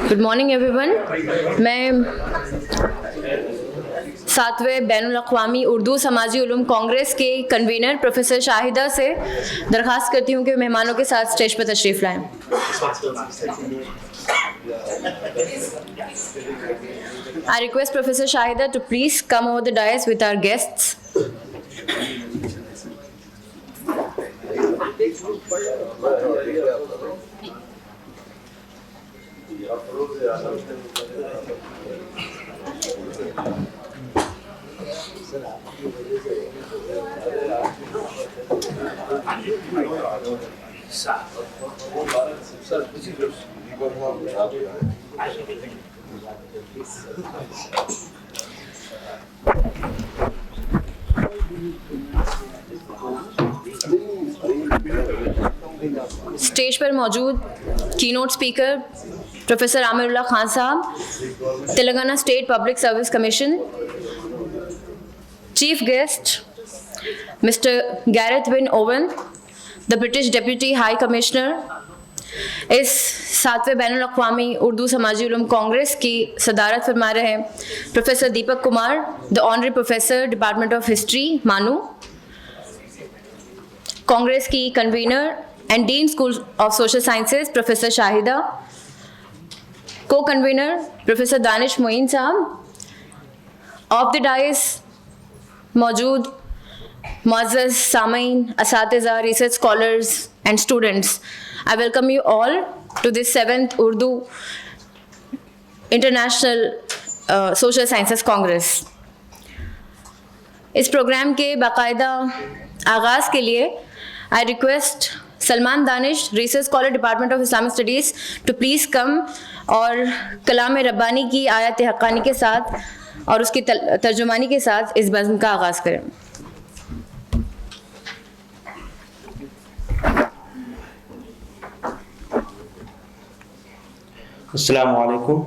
Good morning everyone. मैं 7वें बैनुल-अक़वामी उर्दू समाजी उलूम कांग्रेस के कन्वीनर प्रोफेसर शाहिदा से दरख्वास्त करती हूँ कि मेहमानों के साथ स्टेज पर तशरीफ़ लाएं। I request Professor Shahida to please come over the dais with our guests. Stage पर मौजूद कीनोट स्पीकर प्रोफेसर आमिरुल्लाह खान साहब, Telangana state public service commission. Chief guest mister Gareth win oven, the British deputy high commissioner. इस 7वें बैनुल-अक़वामी उर्दू समाजी उलूम कांग्रेस की सदारत फरमा रहे हैं professor Deepak Kumar, the honorary professor department of history MANUU. Congress की convener and dean school of social sciences professor Shahida, co-convener professor Danish Moin sahab. Of the dais मौजूद मुअज़्ज़ज़ सामीन, असातिज़ा, research scholars and students, I welcome you all to this 7th Urdu International Social Sciences Congress. इस program के बाकायदा आगाज़ के लिए I request Salman Danish, research scholar department of Islamic studies, to please come और कलाम रब्बानी की आयत हक़ानी के साथ और उसकी तर्जुमानी के साथ इस बज़्म का आगाज़ करें। अस्सलामु अलैकुम।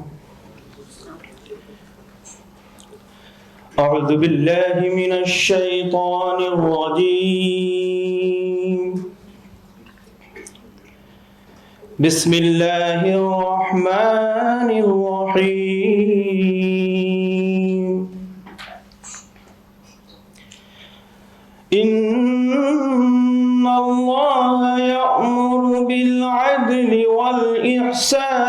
अऊज़ु बिल्लाहि मिनश शैतानिर रजीम। बिस्मिल्लाहिर रहमानिर रहीम। इन्नल्लाह यअमुरु बिल अदलि वल इहसान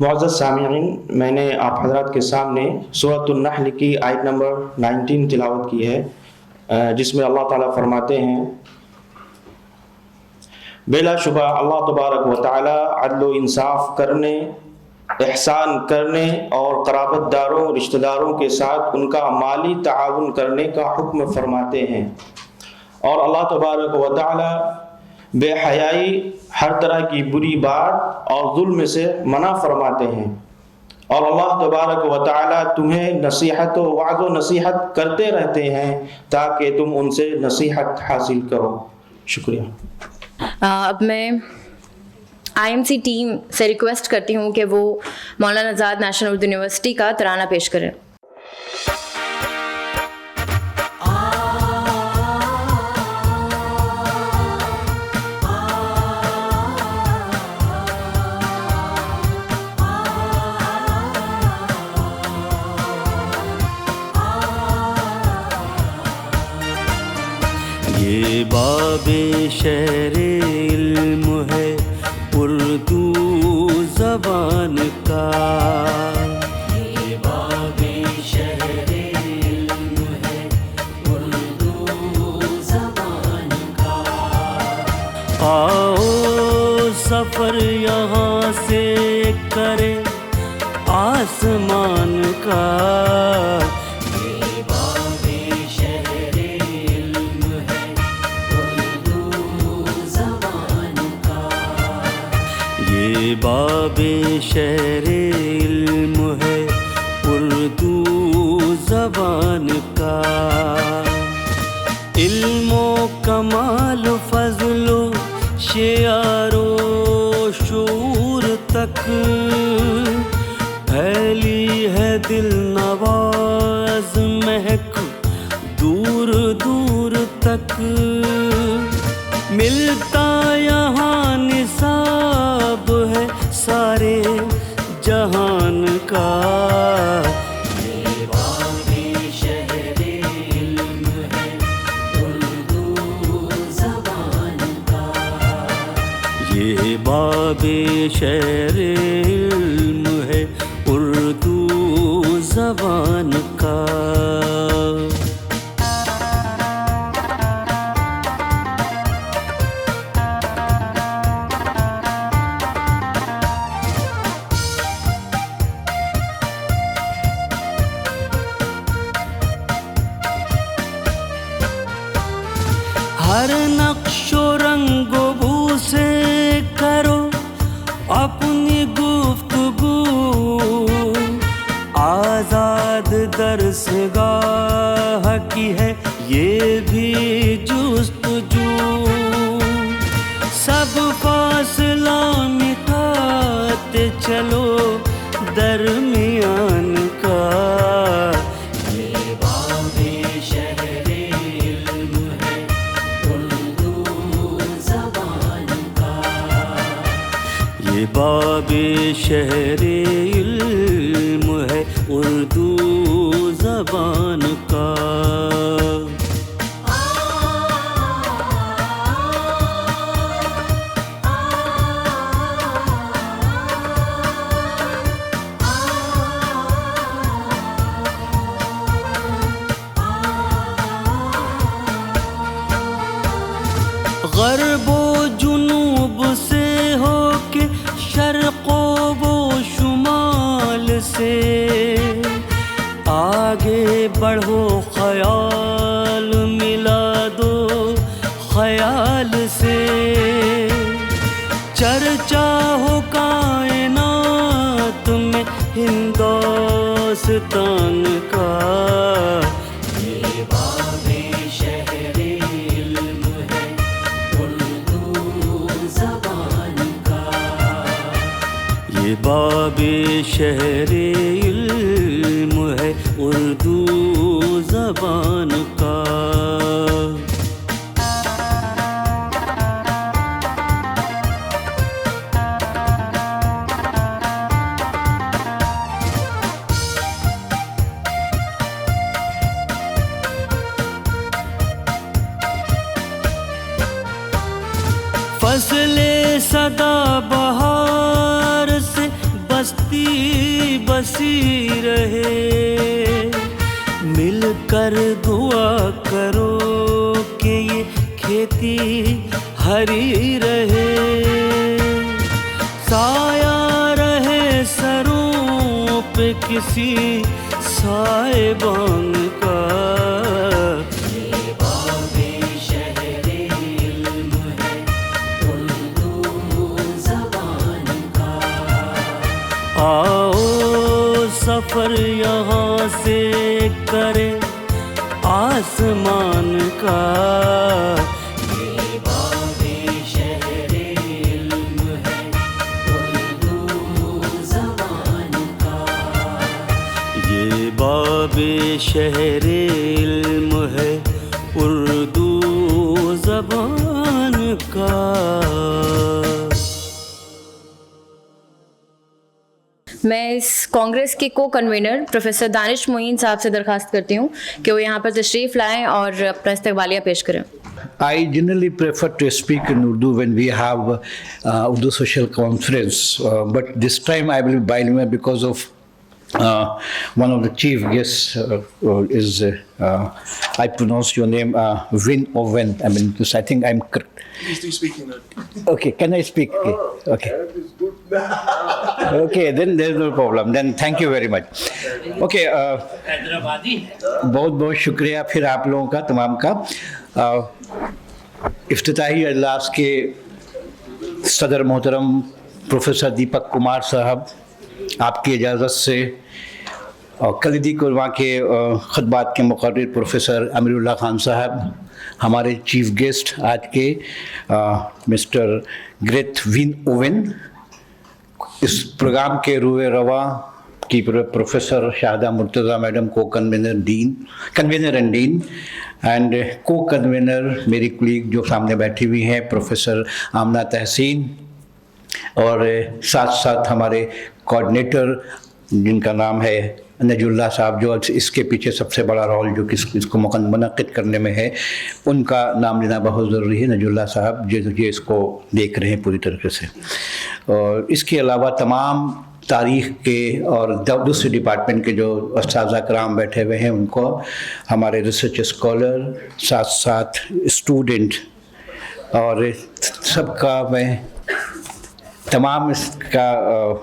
मुअज़्ज़ज़ सामिईन, मैंने आप हज़रात के सामने सूरतुन नहल की आयत नंबर 19 तिलावत की है, जिसमें अल्लाह ताला फरमाते हैं, बेलाशुबा अल्लाह तबारक व तआला अदल व इंसाफ करने, एहसान करने और क़राबतदारों रिश्तेदारों के साथ उनका माली ताउन करने का हुक्म फरमाते हैं। और अल्लाह तबारक व तआला बेहयाई, हर तरह की बुरी बात और जुल्म से मना फरमाते हैं। और अल्लाह तबारक व तआला तुम्हें नसीहत व वाज़ व नसीहत करते रहते हैं ताकि तुम उनसे नसीहत हासिल करो। शुक्रिया। अब मैं IMC टीम से रिक्वेस्ट करती हूँ कि वो मौलाना आज़ाद नेशनल उर्दू यूनिवर्सिटी का तराना पेश करें। ये बाबे शहरे इल्म है उर्दू ज़बान का, ये बाबे शहरे इल्म है उर्दू ज़बान का। सफर यहाँ से करे आसमान का। ये बाबे शहरे इल्म है उर्दू ज़बान का। ये बाबे शहरे इल्म है उर्दू ज़बान का। इल्मो कमाल फजलो शेयारो शूर तक फैली है दिल नवाज महक दूर दूर तक। मिलता यहाँ निसाब है सारे जहान का। ये बाबे शहरे इल्म है उर्दू ज़बान का। हर नक्शो रंगो बू से करो अपनी गुफ्तगू। आजाद दरसगाह की है ये भी जुस्तजू। सब फासला मिटाते चलो दरमियान का। ये बाबे शहरे इल्म है उर्दू ज़बान का। ग़र्बो जुनूब से होके शर्क़ो वो शुमाल से आगे बढ़ो ख़याल मिला दो ख़याल से। चर्चा हो कायनात में हिंदुस्तान का। ये बाबे शहरे इल्म है उर्दू ज़बान का। फसले सदा बहार से बस्ती बसी रहे। मिलकर दुआ करो कि ये खेती हरी रहे। साया रहे सरों पे किसी साहिबान का। आओ सफर यहाँ से करे आसमान का। ये बाबे शहरे इल्म है उर्दू ज़बान का। ये बाबे शहरे इल्म है उर्दू ज़बान का। मैं इस कांग्रेस के को कन्वीनर प्रोफेसर दानिश मोइन साहब से दरखास्त करती हूँ कि वो यहाँ पर तशरीफ़ लाएं और अपना इस्तकबालिया पेश करें। I generally prefer to speak in Urdu when we have Urdu social conference, but this time I will be bilingual because of one of the chief guests is, I pronounce your name, Vin Owen. I mean, I think I'm correct. Please do speak in Okay, can I speak? Okay. Okay, then there's no problem. Then thank you very much. Okay, बहुत बहुत शुक्रिया फिर आप लोगों का तमाम का। इफ्तिताही अजलास के सदर मोहतरम प्रोफेसर दीपक कुमार साहब, आपकी इजाज़त से, और कलीदी कुरमा के ख़ुतबात के मुक़र्रिर प्रोफेसर अमीरुल्लाह खान साहब, हमारे चीफ गेस्ट आज के मिस्टर ग्रेथ विन ओवन, इस प्रोग्राम के रूए रवा की प्रोफेसर शाहदा मुर्तज़ा मैडम, को कन्वीनर एंड डीन, एंड को कन्वीनर मेरी कुलीग जो सामने बैठी हुई हैं प्रोफेसर आमना तहसीन, और साथ साथ हमारे कोऑर्डिनेटर जिनका नाम है नजुल्ला साहब, जो इसके पीछे सबसे बड़ा रोल जो इसको मुनक़्क़िद करने में है, उनका नाम लेना बहुत ज़रूरी है। नजुल्ला साहब जो इसको देख रहे हैं पूरी तरीके से, और इसके अलावा तमाम तारीख़ के और दूसरे डिपार्टमेंट के जो उस्ताज़ा कराम बैठे हुए हैं उनको, हमारे रिसर्च स्कॉलर, साथ साथ स्टूडेंट, और सबका मैं तमाम इसका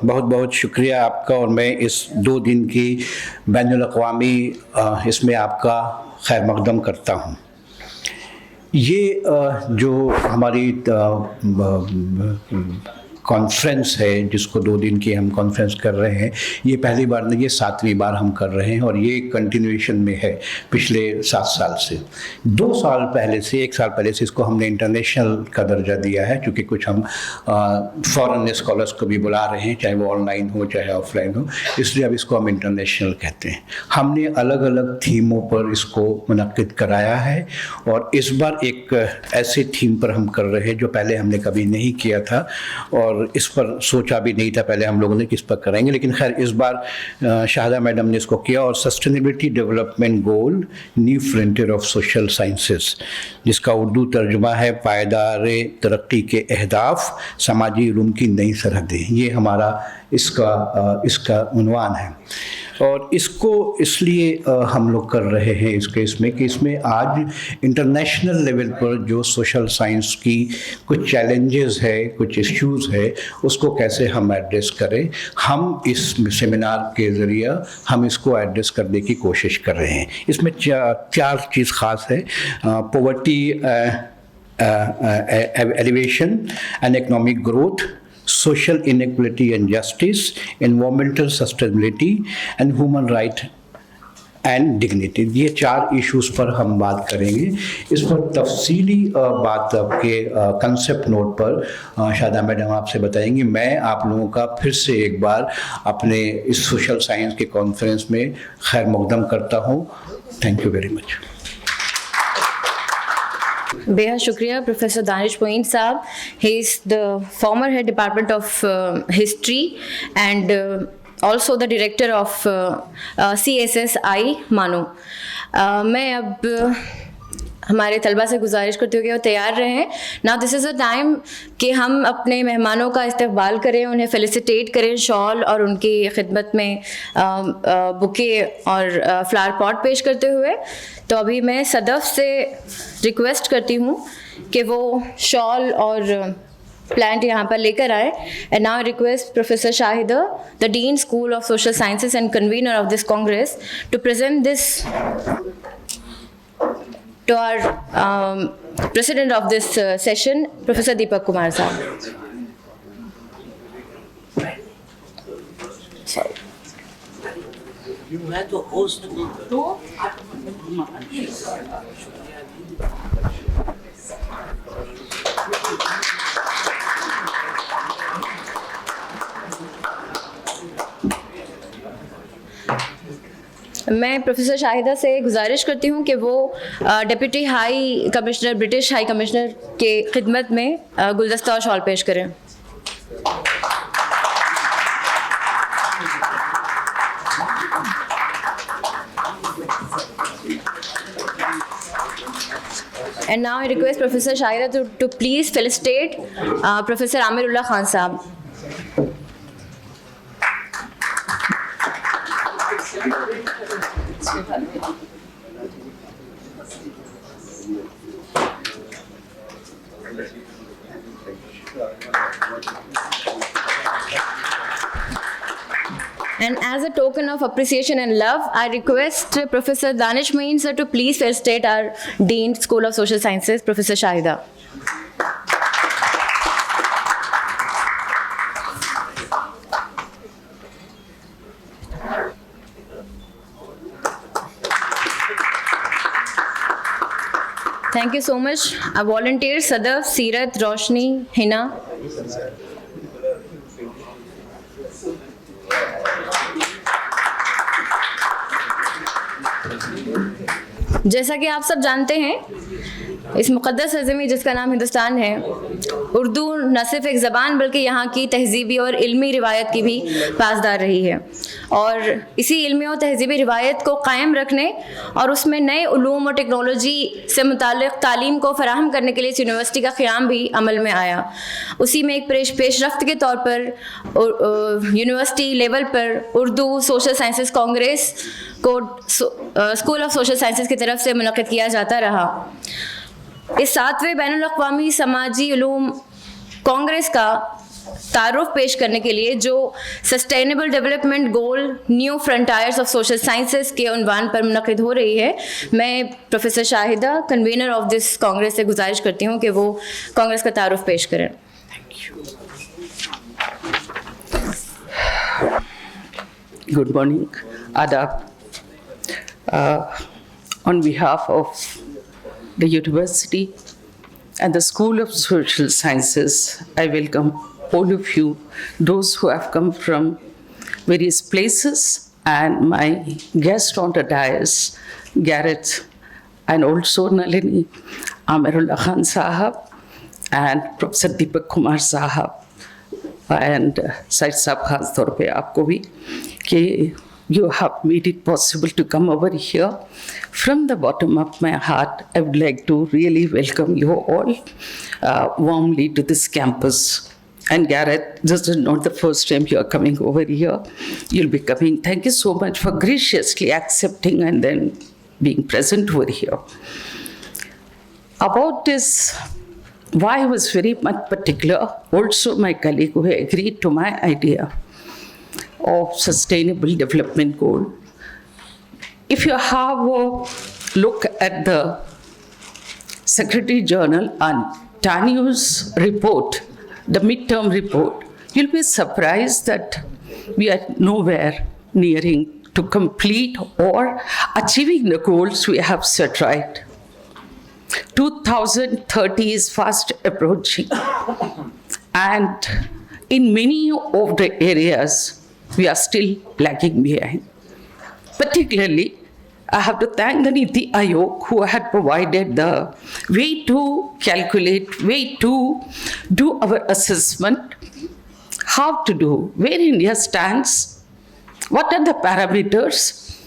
बहुत बहुत शुक्रिया आपका, और मैं इस 2 दिन की बैनुल-अक़वामी इसमें आपका खैर मक़दम करता हूँ। ये जो हमारी कॉन्फ्रेंस है, जिसको 2 दिन की हम कॉन्फ्रेंस कर रहे हैं, ये पहली बार नहीं, ये 7वीं बार हम कर रहे हैं, और ये कंटिन्यूएशन में है पिछले 7 साल से। 2 साल पहले से, 1 साल पहले से इसको हमने इंटरनेशनल का दर्जा दिया है, क्योंकि कुछ हम फॉरेन स्कॉलर्स को भी बुला रहे हैं, चाहे वो ऑनलाइन हो चाहे ऑफलाइन हो, इसलिए अब इसको हम इंटरनेशनल कहते हैं। हमने अलग अलग थीमों पर इसको मुनक़्क़िद कराया है, और इस बार एक ऐसे थीम पर हम कर रहे हैं जो पहले हमने कभी नहीं किया था, और इस पर सोचा भी नहीं था पहले हम लोगों ने किस पर करेंगे, लेकिन खैर इस बार शाहदा मैडम ने इसको किया, और sustainability development goal new frontier of social sciences, जिसका उर्दू तर्जुमा है पायदार तरक्की के अहदाफ, समाजी इल्म की नई सरहदें। ये हमारा इसका उन्वान है, और इसको इसलिए हम लोग कर रहे हैं इस केस में कि इसमें आज इंटरनेशनल लेवल पर जो सोशल साइंस की कुछ चैलेंजेस है, कुछ इश्यूज़ है, उसको कैसे हम एड्रेस करें। हम इस सेमिनार के ज़रिए हम इसको एड्रेस करने की कोशिश कर रहे हैं। इसमें 4 चीज़ ख़ास है: poverty alleviation and economic growth, social inequality and justice, environmental sustainability and human right and dignity। ये 4 इश्यूज़ पर हम बात करेंगे। इस पर तफसीली बात आपके कंसेप्ट नोट पर शाहदा मैडम आपसे बताएंगी। मैं आप लोगों का फिर से एक बार अपने इस सोशल साइंस के कॉन्फ्रेंस में खैर मक़दम करता हूँ। Thank you very much. बेहद शुक्रिया प्रोफेसर दानिश मोइन साहब। He is the former head department of history and also the director of CSSI मानो। मैं अब हमारे तलबा से गुजारिश करती हूँ कि वो तैयार रहें। Now this is a time कि हम अपने मेहमानों का इस्तकबाल करें, उन्हें फेलिसिटेट करें शॉल और उनकी खिदमत में बुके और फ्लावर पॉट पेश करते हुए। तो अभी मैं सदफ से रिक्वेस्ट करती हूँ कि वो शॉल और प्लांट यहाँ पर लेकर आए। And now request professor Shahida, the dean school of social sciences and convener of this congress, to present this to our president of this session, Professor Deepak Kumar Sahab. Sorry. मैं तो host तो मैं professor Shahida से गुजारिश करती हूँ कि वो deputy high commissioner, British high commissioner के खिदमत में गुलदस्ता और शॉल पेश करें। And now I request Professor Shahida to please felicitate Professor Amirullah Khan Sahab. as a token of appreciation and love, I request Professor Danish Moeen sir to please felicitate our Dean, School of Social Sciences, Professor Shahida. Thank you so much. Our volunteers, Sadaf, Seerat, Roshni, Hina. जैसा कि आप सब जानते हैं, इस मुक़द्दस सरज़मीं जिसका नाम हिंदुस्तान है, उर्दू न सिर्फ एक ज़बान बल्कि यहाँ की तहज़ीबी और इल्मी रिवायत की भी पासदार रही है। और इसी इल्मी और तहज़ीबी रिवायत को कायम रखने और उसमें नए उलूम और टेक्नोलॉजी से मुताल्लिक़ तालीम को फ़राहम करने के लिए इस यूनिवर्सिटी का क़याम भी अमल में आया। उसी में एक पेशरफ्त के तौर पर यूनिवर्सिटी लेवल पर उर्दू सोशल साइंसेस कांग्रेस को स्कूल ऑफ सोशल साइंसेस की तरफ से मुनक़्क़िद किया जाता रहा। इस 7वें बैनुल-अक़वामी समाजी उलूम कांग्रेस का तारुफ पेश करने के लिए जो sustainable development goal new frontiers of social sciences के उन्वान पर मुनक़्क़िद हो रही है, मैं professor Shahida convener of this Congress से गुजारिश करती हूँ कि वो कांग्रेस का तारुफ पेश करें। Good morning, Adab. On behalf of the university and the School of Social Sciences, I welcome all of you, those who have come from various places, and my guest on the dais, Gareth, and also Nalini, Amirullah Khan Sahab, and Professor Deepak Kumar Sahab, and Syed Sahab Khan तौर पे आपको भी कि you have made it possible to come over here. From the bottom of my heart, I would like to really welcome you all warmly to this campus. And Gareth, this is not the first time you are coming over here. You'll be coming. Thank you so much for graciously accepting and then being present over here. About this, why I was very much particular, also my colleague who agreed to my idea of sustainable development goal. If you have a look at the Secretary General and Tanu's report, the midterm report, you'll be surprised that we are nowhere nearing to complete or achieving the goals we have set right. 2030 is fast approaching, and in many of the areas, we are still lagging behind. Particularly, I have to thank the Niti Aayog who had provided the way to calculate, way to do our assessment, how to do, where India stands, what are the parameters.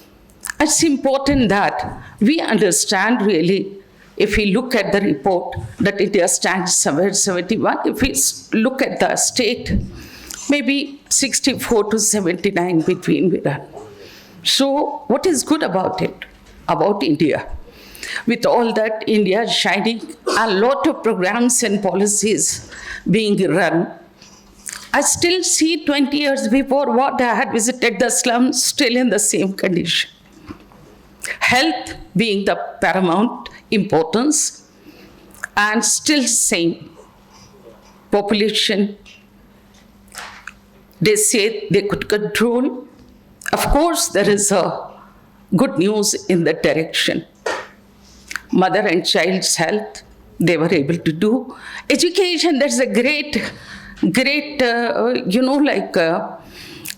It's important that we understand really, if we look at the report, that India stands somewhere 71. If we look at the state, maybe 64 to 79 between Viran. So what is good about it, about India? With all that, India is shining, a lot of programs and policies being run. I still see 20 years before what I had visited the slums, still in the same condition. Health being the paramount importance, and still same. Population, they say they could control. Of course, there is a good news in that direction. Mother and child's health, they were able to do. Education, there's a great,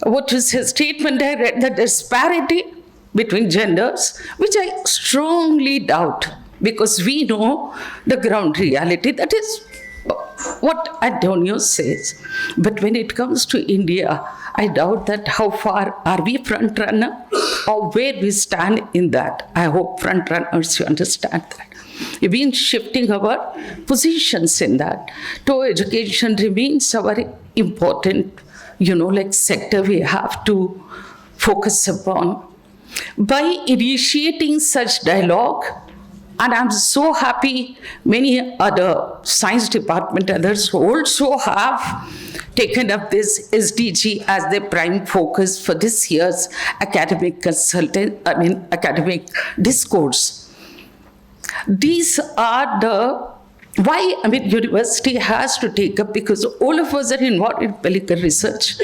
what is his statement I read, the disparity between genders, which I strongly doubt, because we know the ground reality. That is what Antonio says. But when it comes to India, I doubt that how far are we front runner or where we stand in that. I hope front runners, you understand that. We've been shifting our positions in that. So education remains our important, sector we have to focus upon. By initiating such dialogue, And I'm so happy many other science department others also have taken up this SDG as their prime focus for this year's academic discourse. These are why university has to take up, because all of us are involved in medical research.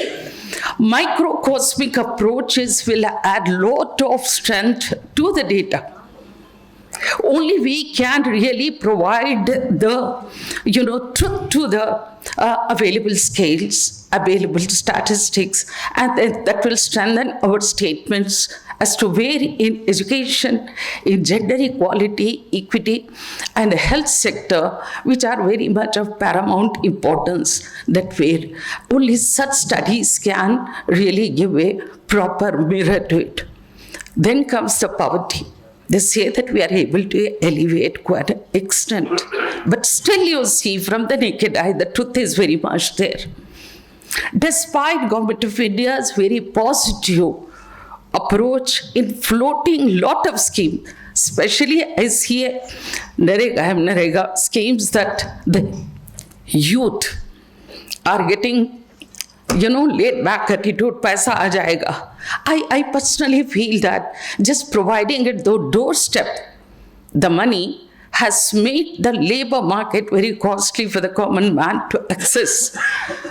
Microcosmic approaches will add lot of strength to the data. Only we can really provide the truth to the available scales, available statistics, and that will strengthen our statements as to where in education, in gender equality, equity, and the health sector, which are very much of paramount importance, that where only such studies can really give a proper mirror to it. Then comes the poverty. They say that we are able to alleviate quite an extent, but still you see from the naked eye, the truth is very much there. Despite Government of India's very positive approach in floating lot of schemes, especially I see Narega schemes that the youth are getting, laid back attitude, paisa aa jayega. I personally feel that just providing it the doorstep, the money has made the labor market very costly for the common man to access,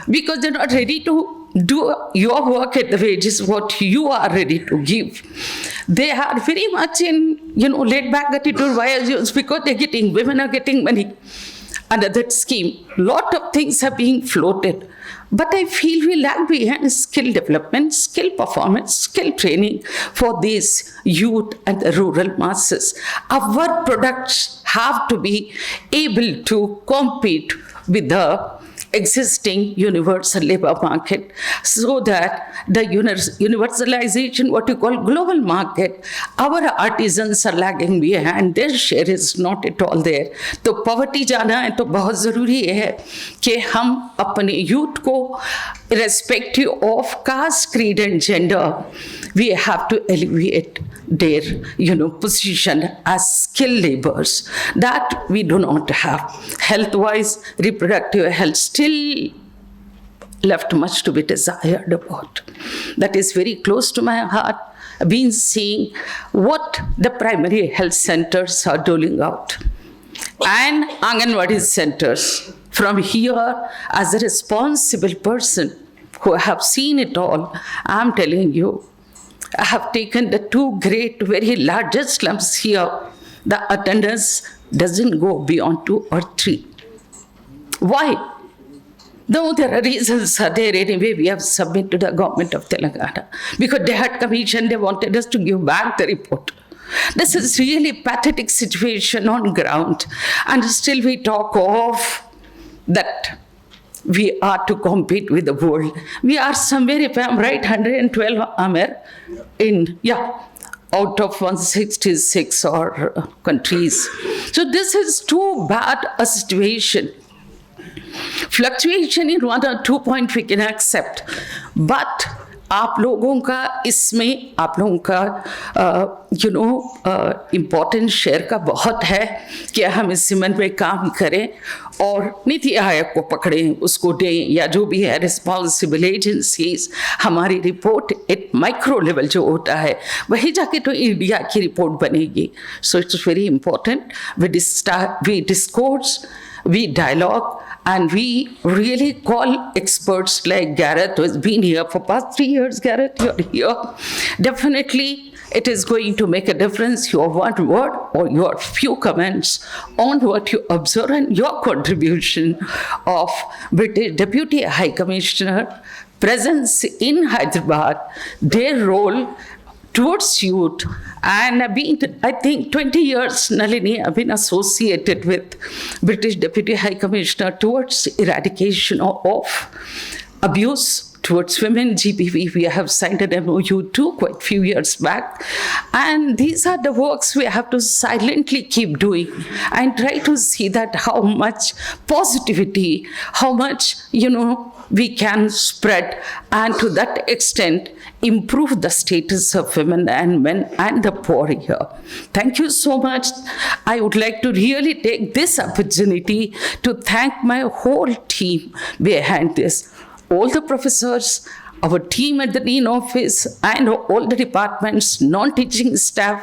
because they're not ready to do your work at the wages what you are ready to give. They are very much in, laid back attitude. Why? Because women are getting money under that scheme. Lot of things are being floated. But I feel we lag behind skill development, skill performance, skill training for these youth and the rural masses. Our products have to be able to compete with the existing universal labor market, so that the universalization, what you call global market, our artisans are lagging behind, their share is not at all there. तो poverty जाना है तो बहुत ज़रूरी है कि हम अपने youth को irrespective of caste, creed and gender, we have to elevate their position as skilled laborers that we do not have. Health-wise, reproductive health still left much to be desired about. That is very close to my heart. I've been seeing what the primary health centers are doling out and Anganwadi centers. From here, as a responsible person who have seen it all, I'm telling you, I have taken the two great, very largest slums here. The attendance doesn't go beyond 2 or 3. Why? No, there are reasons are there anyway. We have submitted to the government of Telangana because they had commissioned, they wanted us to give back the report. This is really pathetic situation on ground, and still we talk of that we are to compete with the world. We are somewhere, if I'm right, 112 Amer out of 166 or countries. So this is too bad a situation. Fluctuation in 1 or 2 points we can accept, but आप लोगों का इसमें आप लोगों का important share का बहुत है कि हम इस सिमन में काम करें और नीति आयोग को पकड़ें, उसको दें, या जो भी है रिस्पॉन्सिबल एजेंसीज हमारी रिपोर्ट एक माइक्रो लेवल जो होता है वही जाके तो इंडिया की रिपोर्ट बनेगी. So it's very important. We discourse, we dialogue, and we really call experts like Gareth, who has been here for past 3 years. Gareth, you're here. Definitely, it is going to make a difference. Your one word or your few comments on what you observe and your contribution of British Deputy High Commissioner presence in Hyderabad, their role towards youth, and I've been, I think, 20 years, Nalini, I've been associated with British Deputy High Commissioner towards eradication of abuse towards women. GBV, we have signed an MOU too quite few years back. And these are the works we have to silently keep doing and try to see that how much positivity, how much, we can spread, and to that extent improve the status of women and men and the poor here. Thank you so much. I would like to really take this opportunity to thank my whole team behind this. All the professors, our team at the Dean Office, and all the departments, non-teaching staff,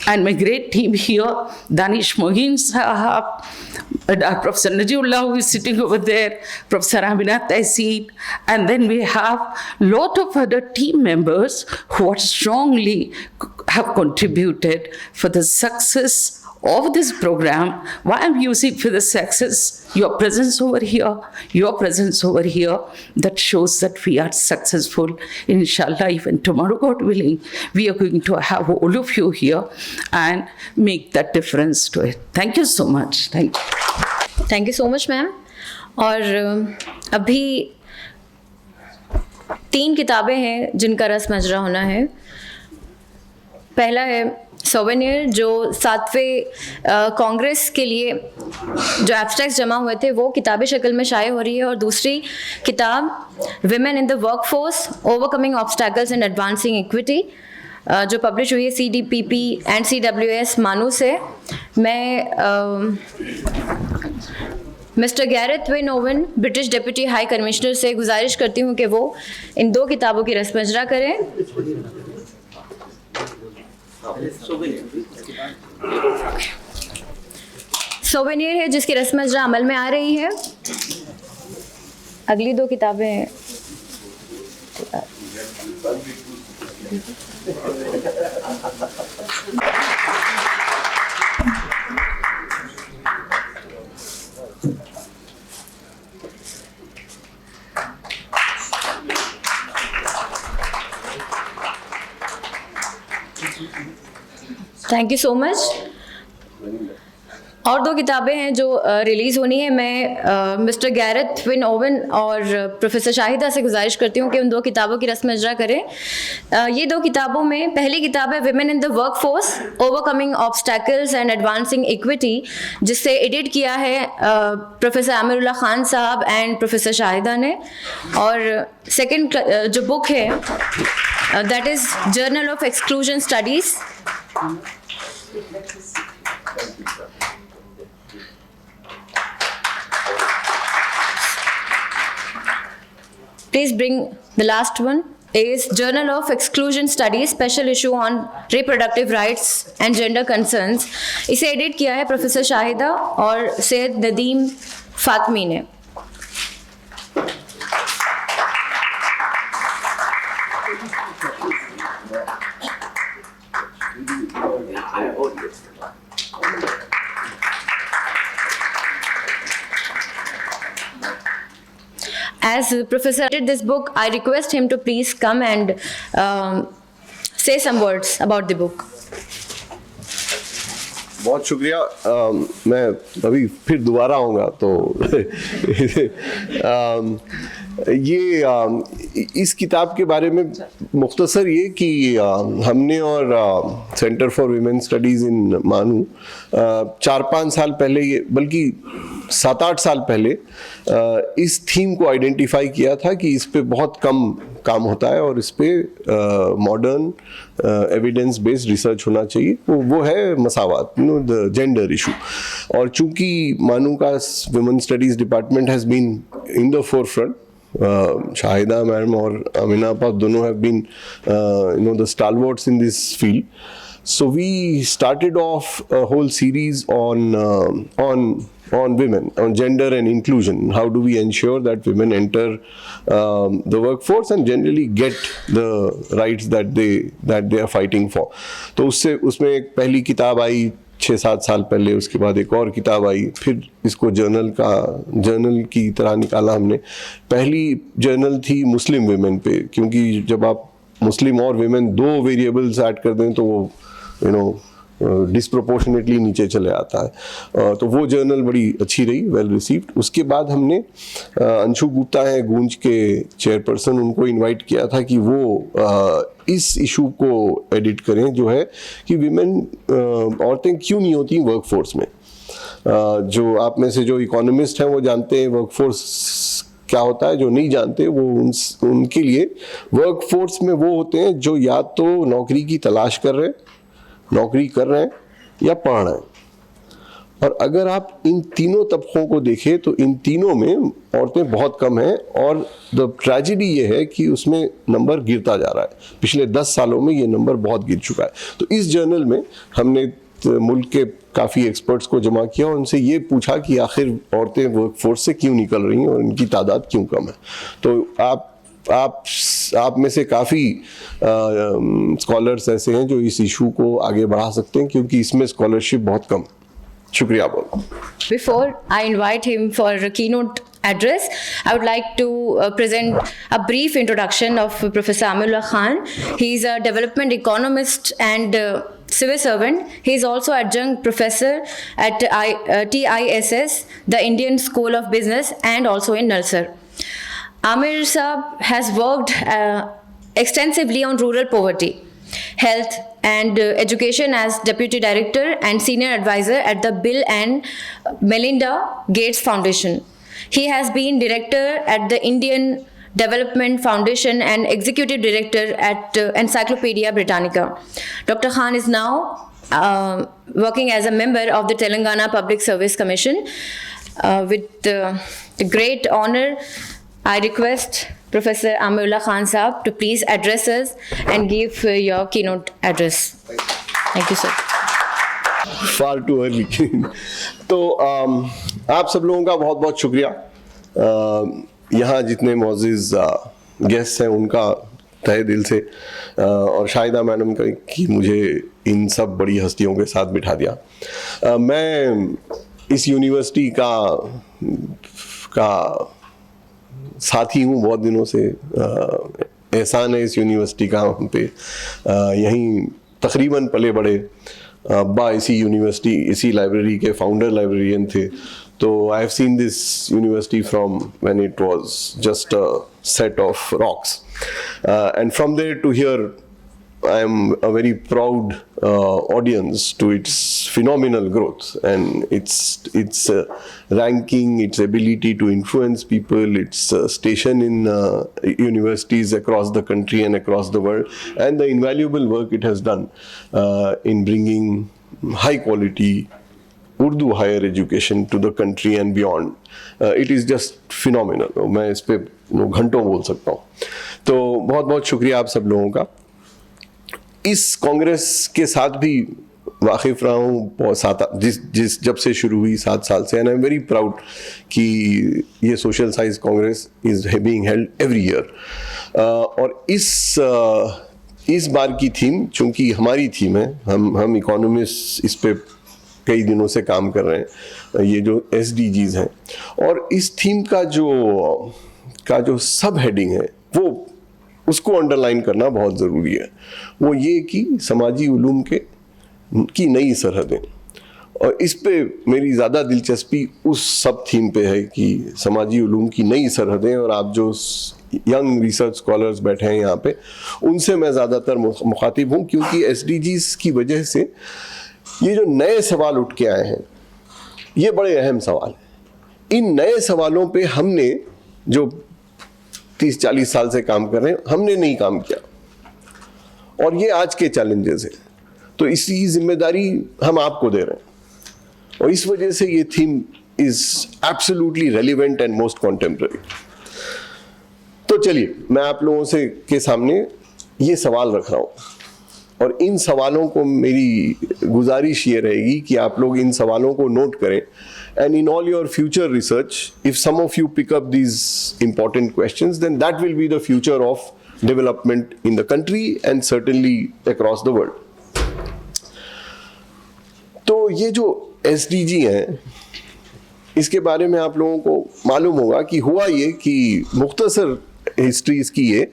and my great team here, Danish Mohin Sahab, Professor Najiullah, who is sitting over there, Professor Aminat Taiseed, and then we have a lot of other team members who are strongly have contributed for the success of this program. Why I'm using for the success, your presence over here, that shows that we are successful. Inshallah, even tomorrow, God willing, we are going to have all of you here and make that difference to it. Thank you so much. Thank you. Thank you so much ma'am. और अभी 3 किताबें हैं जिनका रस मजरा होना है. पहला है सोवेनियर, जो 7वें कांग्रेस के लिए जो एब्स्ट्रैक्ट्स जमा हुए थे वो किताबी शक्ल में शाये हो रही है. और दूसरी किताब women in the workforce, overcoming obstacles and advancing equity, जो पब्लिश हुई है CDPP एंड CWS मानू से. मैं mister Gareth win oven, British deputy high commissioner से गुजारिश करती हूँ कि वो इन 2 किताबों की रस्मजरा करें. सोवेनियर है जिसकी रस्मजरा अमल में आ रही है. अगली 2 किताबें थैंक यू सो मच. और 2 किताबें हैं जो रिलीज़ होनी है. मैं मिस्टर गैरेथ विन ओवन और प्रोफेसर शाहिदा से गुजारिश करती हूँ कि उन 2 किताबों की रस्म इजरा करें. ये 2 किताबों में पहली किताब है women in the workforce, overcoming obstacles and advancing equity, जिससे एडिट किया है प्रोफेसर आमिरुल्लाह खान साहब एंड प्रोफेसर शाहिदा ने. और सेकेंड जो बुक है that is journal of exclusion studies. Please bring the last one. Is Journal of Exclusion Studies, special issue on reproductive rights and gender concerns. इसे edit किया है प्रोफेसर शाहिदा और सैयद नदीम फातमी ने. As Professor did this book, I request him to please come and say some words about the book. बहुत शुक्रिया. मैं अभी फिर दोबारा आऊँगा तो ये इस किताब के बारे में मुख्तसर ये कि हमने और सेंटर फॉर वीमेन स्टडीज़ इन मानू 4-5 साल पहले, ये बल्कि 7-8 साल पहले इस थीम को आइडेंटिफाई किया था कि इस पे बहुत कम काम होता है और इस पे मॉडर्न एविडेंस बेस्ड रिसर्च होना चाहिए. वो है मसावात, द जेंडर इशू. और चूंकि मानू का women studies department has been in the forefront, Shahida ma'am और अमीना आपा दोनों have been the stalwarts in this field. So we started off a whole series on women, on gender and inclusion. How do we ensure that women enter the workforce and generally get the rights that they are fighting for? तो उसमें एक पहली किताब आई 6-7 साल पहले, उसके बाद एक और किताब आई, फिर इसको जर्नल की तरह निकाला हमने. पहली जर्नल थी मुस्लिम विमेन पे, क्योंकि जब आप मुस्लिम और विमेन 2 वेरिएबल्स ऐड कर दें तो वो डिस्प्रोपोर्शनेटली नीचे चले आता है। तो वो जर्नल बड़ी अच्छी रही, वेल रिसीव्ड। उसके बाद हमने अंशु गुप्ता हैं गूंज के चेयरपर्सन, उनको इनवाइट किया था कि वो इस इशू को एडिट करें, जो है कि विमेन औरतें क्यों नहीं होती वर्कफोर्स में। जो आप में से जो इकोनॉमिस्ट हैं वो जानते हैं वर्कफोर्स क्या होता है, जो नहीं जानते वो उनके लिए वर्कफोर्स में वो होते हैं जो या तो नौकरी की तलाश कर रहे हैं, नौकरी कर रहे हैं या पढ़ रहे हैं। और अगर आप इन तीनों तबकों को देखें तो इन तीनों में औरतें बहुत कम हैं, और द ट्रेजेडी ये है कि उसमें नंबर गिरता जा रहा है। पिछले 10 सालों में ये नंबर बहुत गिर चुका है। तो इस जर्नल में हमने मुल्क के काफ़ी एक्सपर्ट्स को जमा किया और उनसे ये पूछा कि आखिर औरतें वर्कफोर्स से क्यों निकल रही हैं और इनकी तादाद क्यों कम है। तो आप में से काफ़ी स्कॉलर्स ऐसे हैं जो इस इशू को आगे बढ़ा सकते हैं, क्योंकि इसमें स्कॉलरशिप बहुत कम। शुक्रिया बहुत। Before I invite him for a keynote address, I would like to present a brief introduction of Professor Amirullah Khan. He is a development economist and civil servant. He is also adjunct professor at TISS, the Indian School of Business, and also in Nalsar. Amir Saab has worked extensively on rural poverty, health and education as Deputy Director and Senior Advisor at the Bill and Melinda Gates Foundation. He has been Director at the Indian Development Foundation and Executive Director at Encyclopedia Britannica. Dr. Khan is now working as a member of the Telangana Public Service Commission. With the great honor, I request Professor Amirullah Khan Saab to please address us and give your keynote address. Thank you, sir. Far too early. तो आप सब लोगों का बहुत बहुत शुक्रिया। यहाँ जितने मौजूद गेस्ट हैं उनका तहे दिल से, और शाहिदा मैडम की मुझे इन सब बड़ी हस्तियों के साथ बिठा दिया। मैं इस यूनिवर्सिटी का साथी हूँ बहुत दिनों से। एहसान है इस यूनिवर्सिटी का हम पे। यहीं तकरीबन पले बड़े। अब्बा इसी यूनिवर्सिटी, इसी लाइब्रेरी के फाउंडर लाइब्रेरियन थे। तो I have seen this university from when it was just a set of rocks, and from there to here I am a very proud audience to its phenomenal growth and its ranking, its ability to influence people, its station in universities across the country and across the world, and the invaluable work it has done in bringing high quality Urdu higher education to the country and beyond. It is just phenomenal. मैं इस पे घंटों बोल सकता हूँ। तो बहुत बहुत शुक्रिया आप सब लोगों का। इस कांग्रेस के साथ भी वाकिफ रहा हूँ जब से शुरू हुई 7 साल से, and I am very proud कि ये social science Congress is being held every year. और इस बार की थीम, चूंकि हमारी थीम है, हम इकोनॉमिस्ट इस पे कई दिनों से काम कर रहे हैं, ये जो SDGs हैं, और इस थीम का जो सब हेडिंग है वो उसको अंडरलाइन करना बहुत ज़रूरी है। वो ये कि समाजी उलूम की नई सरहदें, और इस पे मेरी ज़्यादा दिलचस्पी उस सब थीम पे है कि समाजी उलूम की नई सरहदें। और आप जो यंग रिसर्च स्कॉलर्स बैठे हैं यहाँ पे, उनसे मैं ज़्यादातर मुखातिब हूँ, क्योंकि SDGs की वजह से ये जो नए सवाल उठ के आए हैं ये बड़े अहम सवाल हैं। इन नए सवालों पे हमने जो 30-40 साल से काम कर रहे हैं, हमने नहीं काम किया, और ये आज के चैलेंजेस हैं। तो इसी जिम्मेदारी हम आपको दे रहे हैं, और इस वजह से ये theme is absolutely relevant and most contemporary. तो चलिए मैं आप लोगों के सामने ये सवाल रख रहा हूँ, और इन सवालों को मेरी गुजारिश ये रहेगी कि आप लोग इन सवालों को नोट करें, and in all your future research, if some of you pick up these important questions, then that will be the future of development in the country and certainly across the world. तो ये जो SDG हैं, इसके बारे में आप लोगों को मालूम होगा कि हुआ ये कि मुख्तसर हिस्ट्री इसकी ये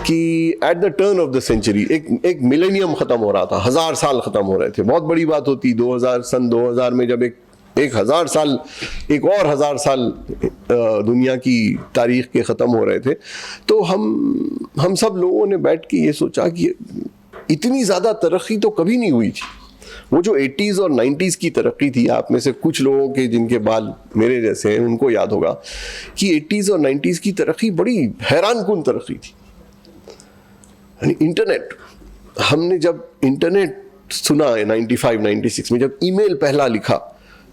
कि at the turn of the century एक मिलेनियम खत्म हो रहा था, 1000 साल खत्म हो रहे थे। बहुत बड़ी बात होती सन 2000 में जब एक 1000 साल, एक और 1000 साल दुनिया की तारीख के ख़त्म हो रहे थे, तो हम सब लोगों ने बैठ के ये सोचा कि इतनी ज़्यादा तरक्की तो कभी नहीं हुई थी। वो जो 80s और 90s की तरक्की थी, आप में से कुछ लोगों के जिनके बाल मेरे जैसे हैं उनको याद होगा कि 80s और 90s की तरक्की बड़ी हैरानकुन तरक्की थी। यानी इंटरनेट, हमने जब इंटरनेट सुना है 95-96 में, जब ईमेल पहला लिखा,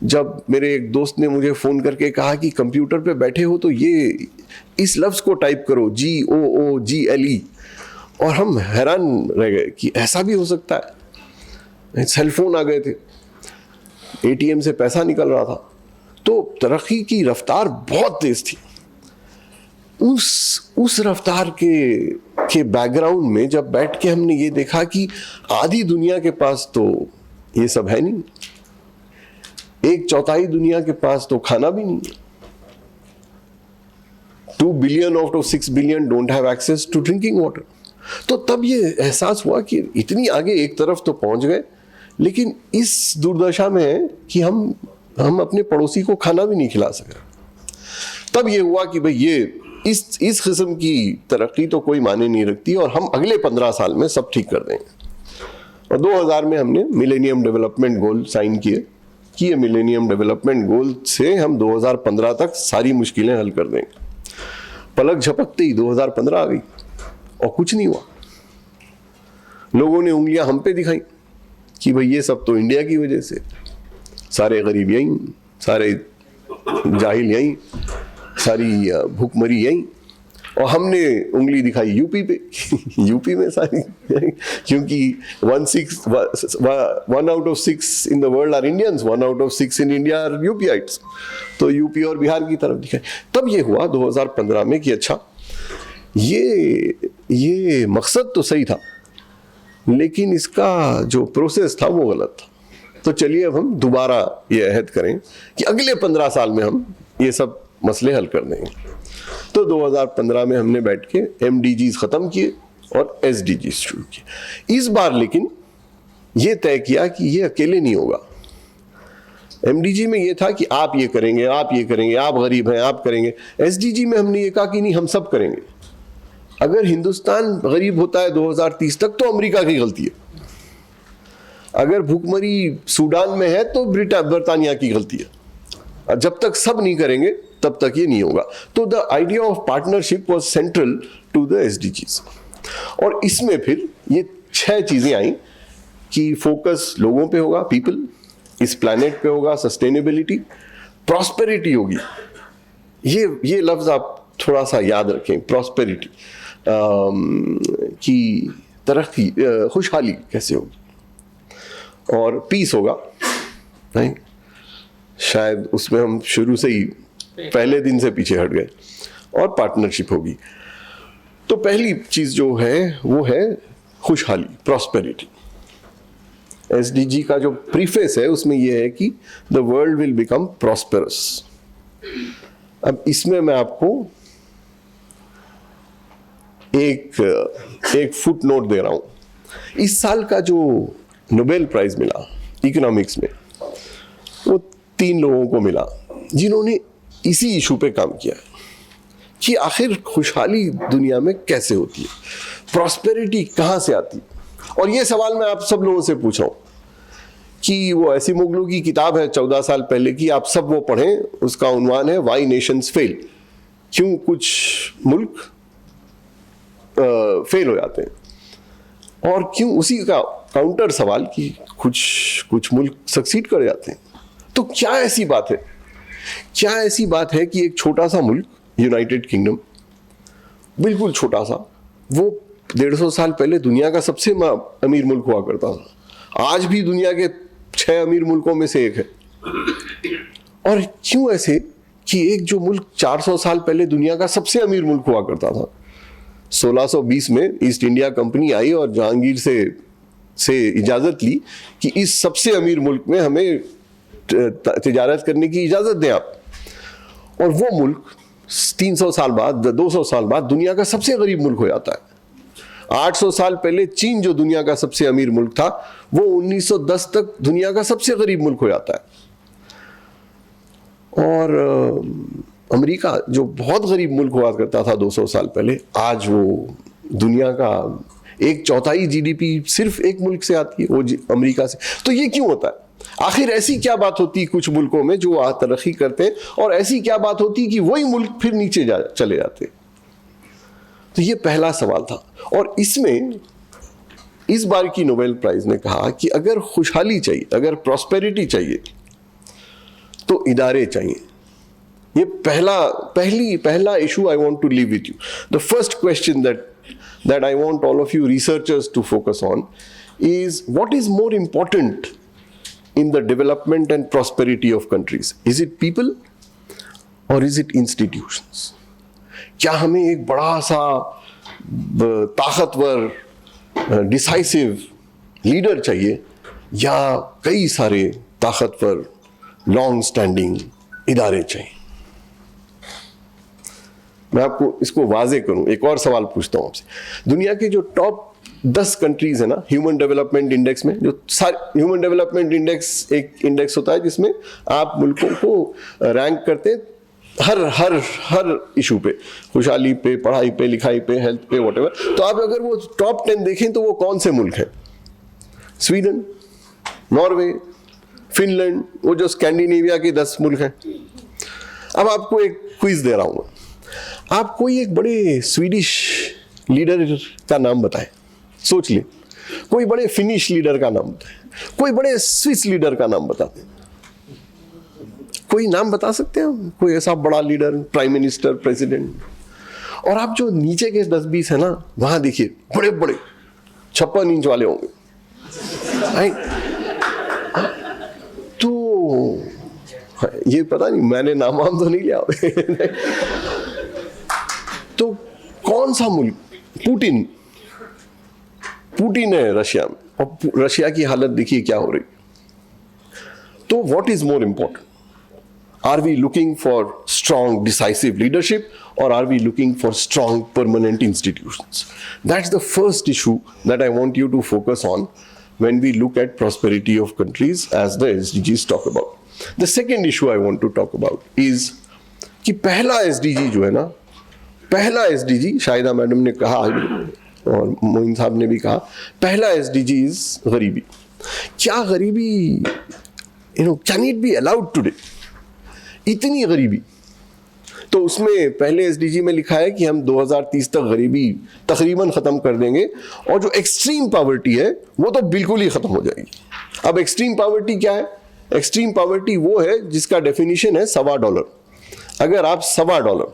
जब मेरे एक दोस्त ने मुझे फ़ोन करके कहा कि कंप्यूटर पे बैठे हो तो ये इस लफ्ज़ को टाइप करो GOOGLE, और हम हैरान रह गए कि ऐसा भी हो सकता है। सेलफोन आ गए थे, ATM से पैसा निकल रहा था, तो तरक्की की रफ्तार बहुत तेज थी। उस रफ्तार के बैकग्राउंड में जब बैठ के हमने ये देखा कि आधी दुनिया के पास तो ये सब है नहीं, 1/4 दुनिया के पास तो खाना भी नहीं है, 2 billion out of 6 billion don't have access to drinking water। तो तब ये एहसास हुआ कि इतनी आगे एक तरफ तो पहुंच गए, लेकिन इस दुर्दशा में है कि हम अपने पड़ोसी को खाना भी नहीं खिला सके। तब ये हुआ कि भाई ये इस किस्म की तरक्की तो कोई माने नहीं रखती, और हम अगले 15 साल में सब ठीक कर देंगे। और 2000 में हमने मिलेनियम डेवलपमेंट गोल साइन किए कि ये मिलेनियम डेवलपमेंट गोल से हम 2015 तक सारी मुश्किलें हल कर देंगे। पलक झपकते ही 2015 आ गई और कुछ नहीं हुआ। लोगों ने उंगलियां हम पे दिखाई कि भाई ये सब तो इंडिया की वजह से, सारे गरीब यहीं, सारे जाहिल यहीं, सारी भूखमरी यहीं, और हमने उंगली दिखाई यूपी पे यूपी में सारी, क्योंकि 1 out of 6 in the world are Indians, 1 out of 6 in India are UPites, तो यूपी और बिहार की तरफ दिखाई। तब ये हुआ 2015 में कि अच्छा ये मकसद तो सही था, लेकिन इसका जो प्रोसेस था वो गलत था। तो चलिए अब हम दोबारा ये अहद करें कि अगले 15 साल में हम ये सब मसले हल कर देंगे। तो 2015 में हमने बैठ के MDGs ख़त्म किए और SDGs शुरू किए। इस बार लेकिन ये तय किया कि ये अकेले नहीं होगा। MDG में ये था कि आप ये करेंगे, आप ये करेंगे, आप गरीब हैं, आप करेंगे। SDG में हमने ये कहा कि नहीं, हम सब करेंगे। अगर हिंदुस्तान गरीब होता है 2030 तक तो अमेरिका की गलती है, अगर भूखमरी सूडान में है तो बर्तानिया की गलती है। जब तक सब नहीं करेंगे तब तक ये नहीं होगा। तो the idea of partnership was central to the SDGs। और इसमें फिर ये 6 चीजें आई कि फोकस लोगों पे होगा, पीपल, इस प्लैनेट पे होगा, सस्टेनेबिलिटी, प्रॉस्पेरिटी होगी। ये लफ्ज आप थोड़ा सा याद रखें, प्रॉस्पेरिटी की तरक्की, खुशहाली कैसे होगी, और पीस होगा, नहीं शायद उसमें हम शुरू से ही पहले दिन से पीछे हट गए, और पार्टनरशिप होगी। तो पहली चीज जो है वो है खुशहाली, प्रॉस्पेरिटी। SDG का जो प्रीफेस है उसमें यह है कि the world will become prosperous. अब इसमें मैं आपको एक फुट नोट दे रहा हूं। इस साल का जो नोबेल प्राइज मिला इकोनॉमिक्स में, वो 3 लोगों को मिला जिन्होंने इसी इशू पे काम किया कि आखिर खुशहाली दुनिया में कैसे होती है, प्रॉस्पेरिटी कहां से आती है। और ये सवाल मैं आप सब लोगों से पूछ रहा हूं कि वो ऐसी मुगलों की किताब है 14 साल पहले की, आप सब वो पढ़ें। उसका उन्वान है व्हाई नेशंस फेल, क्यों कुछ मुल्क फेल हो जाते हैं, और क्यों उसी का काउंटर सवाल कि कुछ मुल्क सक्सीड कर जाते हैं। तो क्या ऐसी बात है, क्या ऐसी बात है कि एक छोटा सा मुल्क यूनाइटेड किंगडम, बिल्कुल छोटा सा, वो 150 साल पहले दुनिया का सबसे अमीर मुल्क हुआ करता था, आज भी दुनिया के 6 अमीर मुल्कों में से एक है। और क्यों ऐसे कि एक जो मुल्क 400 साल पहले दुनिया का सबसे अमीर मुल्क हुआ करता था, 1620 में ईस्ट इंडिया कंपनी आई और जहांगीर से इजाजत ली कि इस सबसे अमीर मुल्क में हमें तिजारत करने की इजाजत दें आप। और वो मुल्क 300 साल बाद, 200 साल बाद दुनिया का सबसे गरीब मुल्क हो जाता है। 800 साल पहले चीन जो दुनिया का सबसे अमीर मुल्क था, वो 1910 तक दुनिया का सबसे गरीब मुल्क हो जाता है। और अमेरिका जो बहुत गरीब मुल्क हुआ करता था 200 साल पहले, आज वो दुनिया का 1/4 जीडीपी सिर्फ एक मुल्क से आती है, वो अमेरिका से। तो ये क्यों होता है? आखिर ऐसी क्या बात होती है कुछ मुल्कों में जो तरक्की करते हैं, और ऐसी क्या बात होती है कि वही मुल्क फिर नीचे चले जाते? तो ये पहला सवाल था। और इसमें इस बार की नोबेल प्राइज ने कहा कि अगर खुशहाली चाहिए, अगर प्रॉस्पेरिटी चाहिए, तो इदारे चाहिए। ये पहला issue I want to leave with you. The first question that I want all of you researchers to focus on is, what is more important in the development and prosperity of countries? Is it people or is it institutions? क्या हमें एक बड़ा सा ताकतवर decisive leader चाहिए, या कई सारे ताकतवर लॉन्ग स्टैंडिंग इदारे चाहिए? मैं आपको इसको वाजे करूं, एक और सवाल पूछता हूं आपसे। दुनिया के जो टॉप 10 कंट्रीज है ना ह्यूमन डेवलपमेंट इंडेक्स में, जो ह्यूमन डेवलपमेंट इंडेक्स एक इंडेक्स होता है जिसमें आप मुल्कों को रैंक करते हैं हर इशू पे, खुशहाली पे, पढ़ाई पे, लिखाई पे, हेल्थ पे, व्हाटएवर। तो आप अगर वो टॉप 10 देखें तो वो कौन से मुल्क हैं? स्वीडन, नॉर्वे, फिनलैंड, वो जो स्कैंडिनेविया के 10 मुल्क हैं। अब आपको एक क्विज दे रहा हूं, आप कोई एक बड़े स्वीडिश लीडर का नाम बताएं, सोच लें। कोई बड़े फिनिश लीडर का नाम बताएं, कोई बड़े स्विस लीडर का नाम बता दें। कोई नाम बता सकते हैं? कोई ऐसा बड़ा लीडर, प्राइम मिनिस्टर, प्रेसिडेंट? और आप जो नीचे के 10-20 है ना, वहां देखिए बड़े बड़े 56 इंच वाले होंगे। तो ये पता नहीं, मैंने नाम तो नहीं लिया। तो कौन सा मुल्क? पुतिन है रशिया में, और रशिया की हालत देखिए क्या हो रही। तो what is more important? Are we looking for strong decisive leadership, or are we looking for strong permanent institutions? That's the first issue that I want you to focus on when we look at prosperity of countries as the SDGs talk about. The second issue I want to talk about is कि पहला SDG जो है ना, पहला SDG Shahida madam ने कहा और मोइन साहब ने भी कहा, पहला SDG is गरीबी। क्या गरीबी, can it be allowed today? इतनी गरीबी। तो उसमें पहले SDG में लिखा है कि हम 2030 तक गरीबी तकरीबन खत्म कर देंगे, और जो एक्सट्रीम पॉवर्टी है वो तो बिल्कुल ही खत्म हो जाएगी। अब एक्सट्रीम पॉवर्टी क्या है? एक्सट्रीम पॉवर्टी वो है जिसका डेफिनेशन है $1.25। अगर आप $1.25,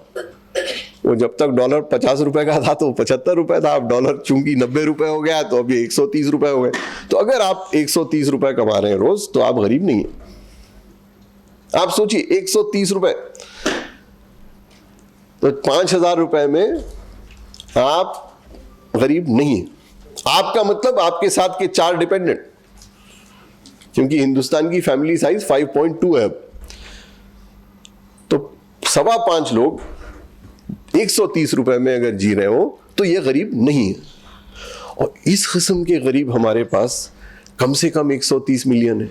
वो जब तक डॉलर 50 रुपए का था तो 75 रुपए था, अब डॉलर चूंकि 90 रुपए हो गया तो अभी 130 रुपए हो गए। तो अगर आप 130 रुपए कमा रहे हैं रोज, तो आप गरीब नहीं है। आप सोचिए 130 रुपए, तो 5,000 रुपए में आप गरीब नहीं है। आपका मतलब आपके साथ के 4 डिपेंडेंट, क्योंकि हिंदुस्तान की फैमिली साइज 5.2 है। तो 5.25 लोग 130 रुपए में अगर जी रहे हो तो ये गरीब नहीं है। और इस किस्म के गरीब हमारे पास कम से कम 130 मिलियन है।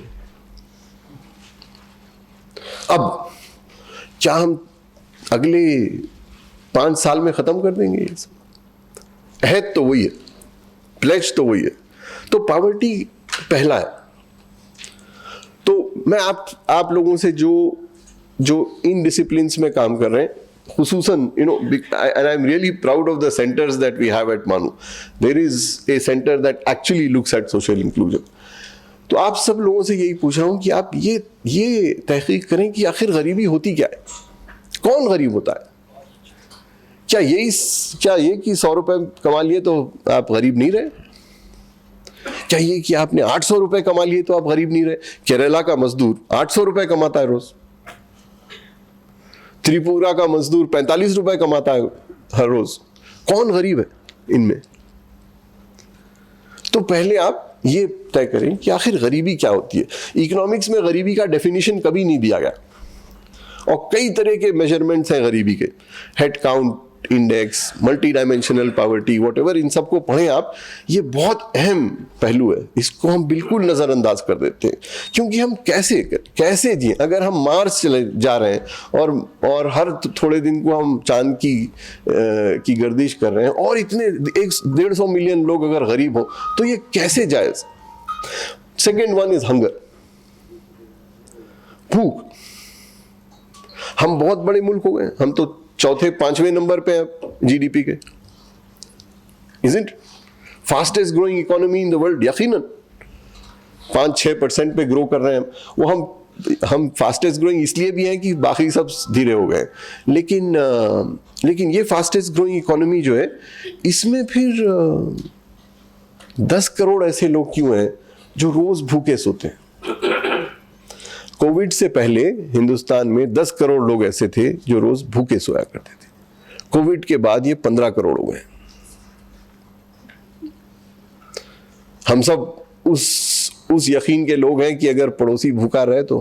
अब क्या हम अगले 5 साल में खत्म कर देंगे ये सब? अहद तो वही है, प्लेज तो वही है। तो पॉवर्टी पहला है। तो मैं आप लोगों से जो इन डिसिप्लिन्स में काम कर रहे हैं, खुसूसन and I'm really proud of the centers that we have at Manu. There is a center that actually looks at social inclusion. तो आप सब लोगों से यही पूछ रहा हूं कि आप ये तहकीक करें कि आखिर गरीबी होती क्या है, कौन गरीब होता है? क्या ये कि 100 रुपए कमा लिए तो आप गरीब नहीं रहे? क्या ये कि आपने 800 रुपए कमा लिए तो आप गरीब नहीं रहे? केरला का मजदूर 800 रुपए कमाता है रोज, त्रिपुरा का मजदूर 45 रुपए कमाता है हर रोज। कौन गरीब है इनमें? तो पहले आप ये तय करें कि आखिर गरीबी क्या होती है। इकोनॉमिक्स में गरीबी का डेफिनेशन कभी नहीं दिया गया, और कई तरह के मेजरमेंट्स हैं गरीबी के, head count index, multidimensional poverty, whatever, इन सबको पढ़ें आप। ये बहुत अहम पहलू है, इसको हम बिल्कुल नज़रअंदाज कर देते हैं, क्योंकि हम कैसे जिए। अगर हम मार्स चले जा रहे हैं और हर थोड़े दिन को हम चांद की गर्दिश कर रहे हैं, और इतने 150 मिलियन लोग अगर गरीब हो तो ये कैसे जायज। सेकेंड वन इज हंगर, भूख। हम बहुत बड़े मुल्क हो गए, हम तो चौथे 5वें नंबर पे हैं जीडीपी के, isn't fastest growing economy in the world, यकीनन 5-6% पे ग्रो कर रहे हैं वो। हम फास्टेस्ट ग्रोइंग इसलिए भी हैं कि बाकी सब धीरे हो गए, लेकिन ये फास्टेस्ट ग्रोइंग इकोनॉमी जो है, इसमें फिर 10 करोड़ ऐसे लोग क्यों हैं जो रोज भूखे सोते हैं। कोविड से पहले हिंदुस्तान में 10 करोड़ लोग ऐसे थे जो रोज भूखे सोया करते थे। कोविड के बाद ये 15 करोड़ हो गए। हम सब उस यकीन के लोग हैं कि अगर पड़ोसी भूखा रहे तो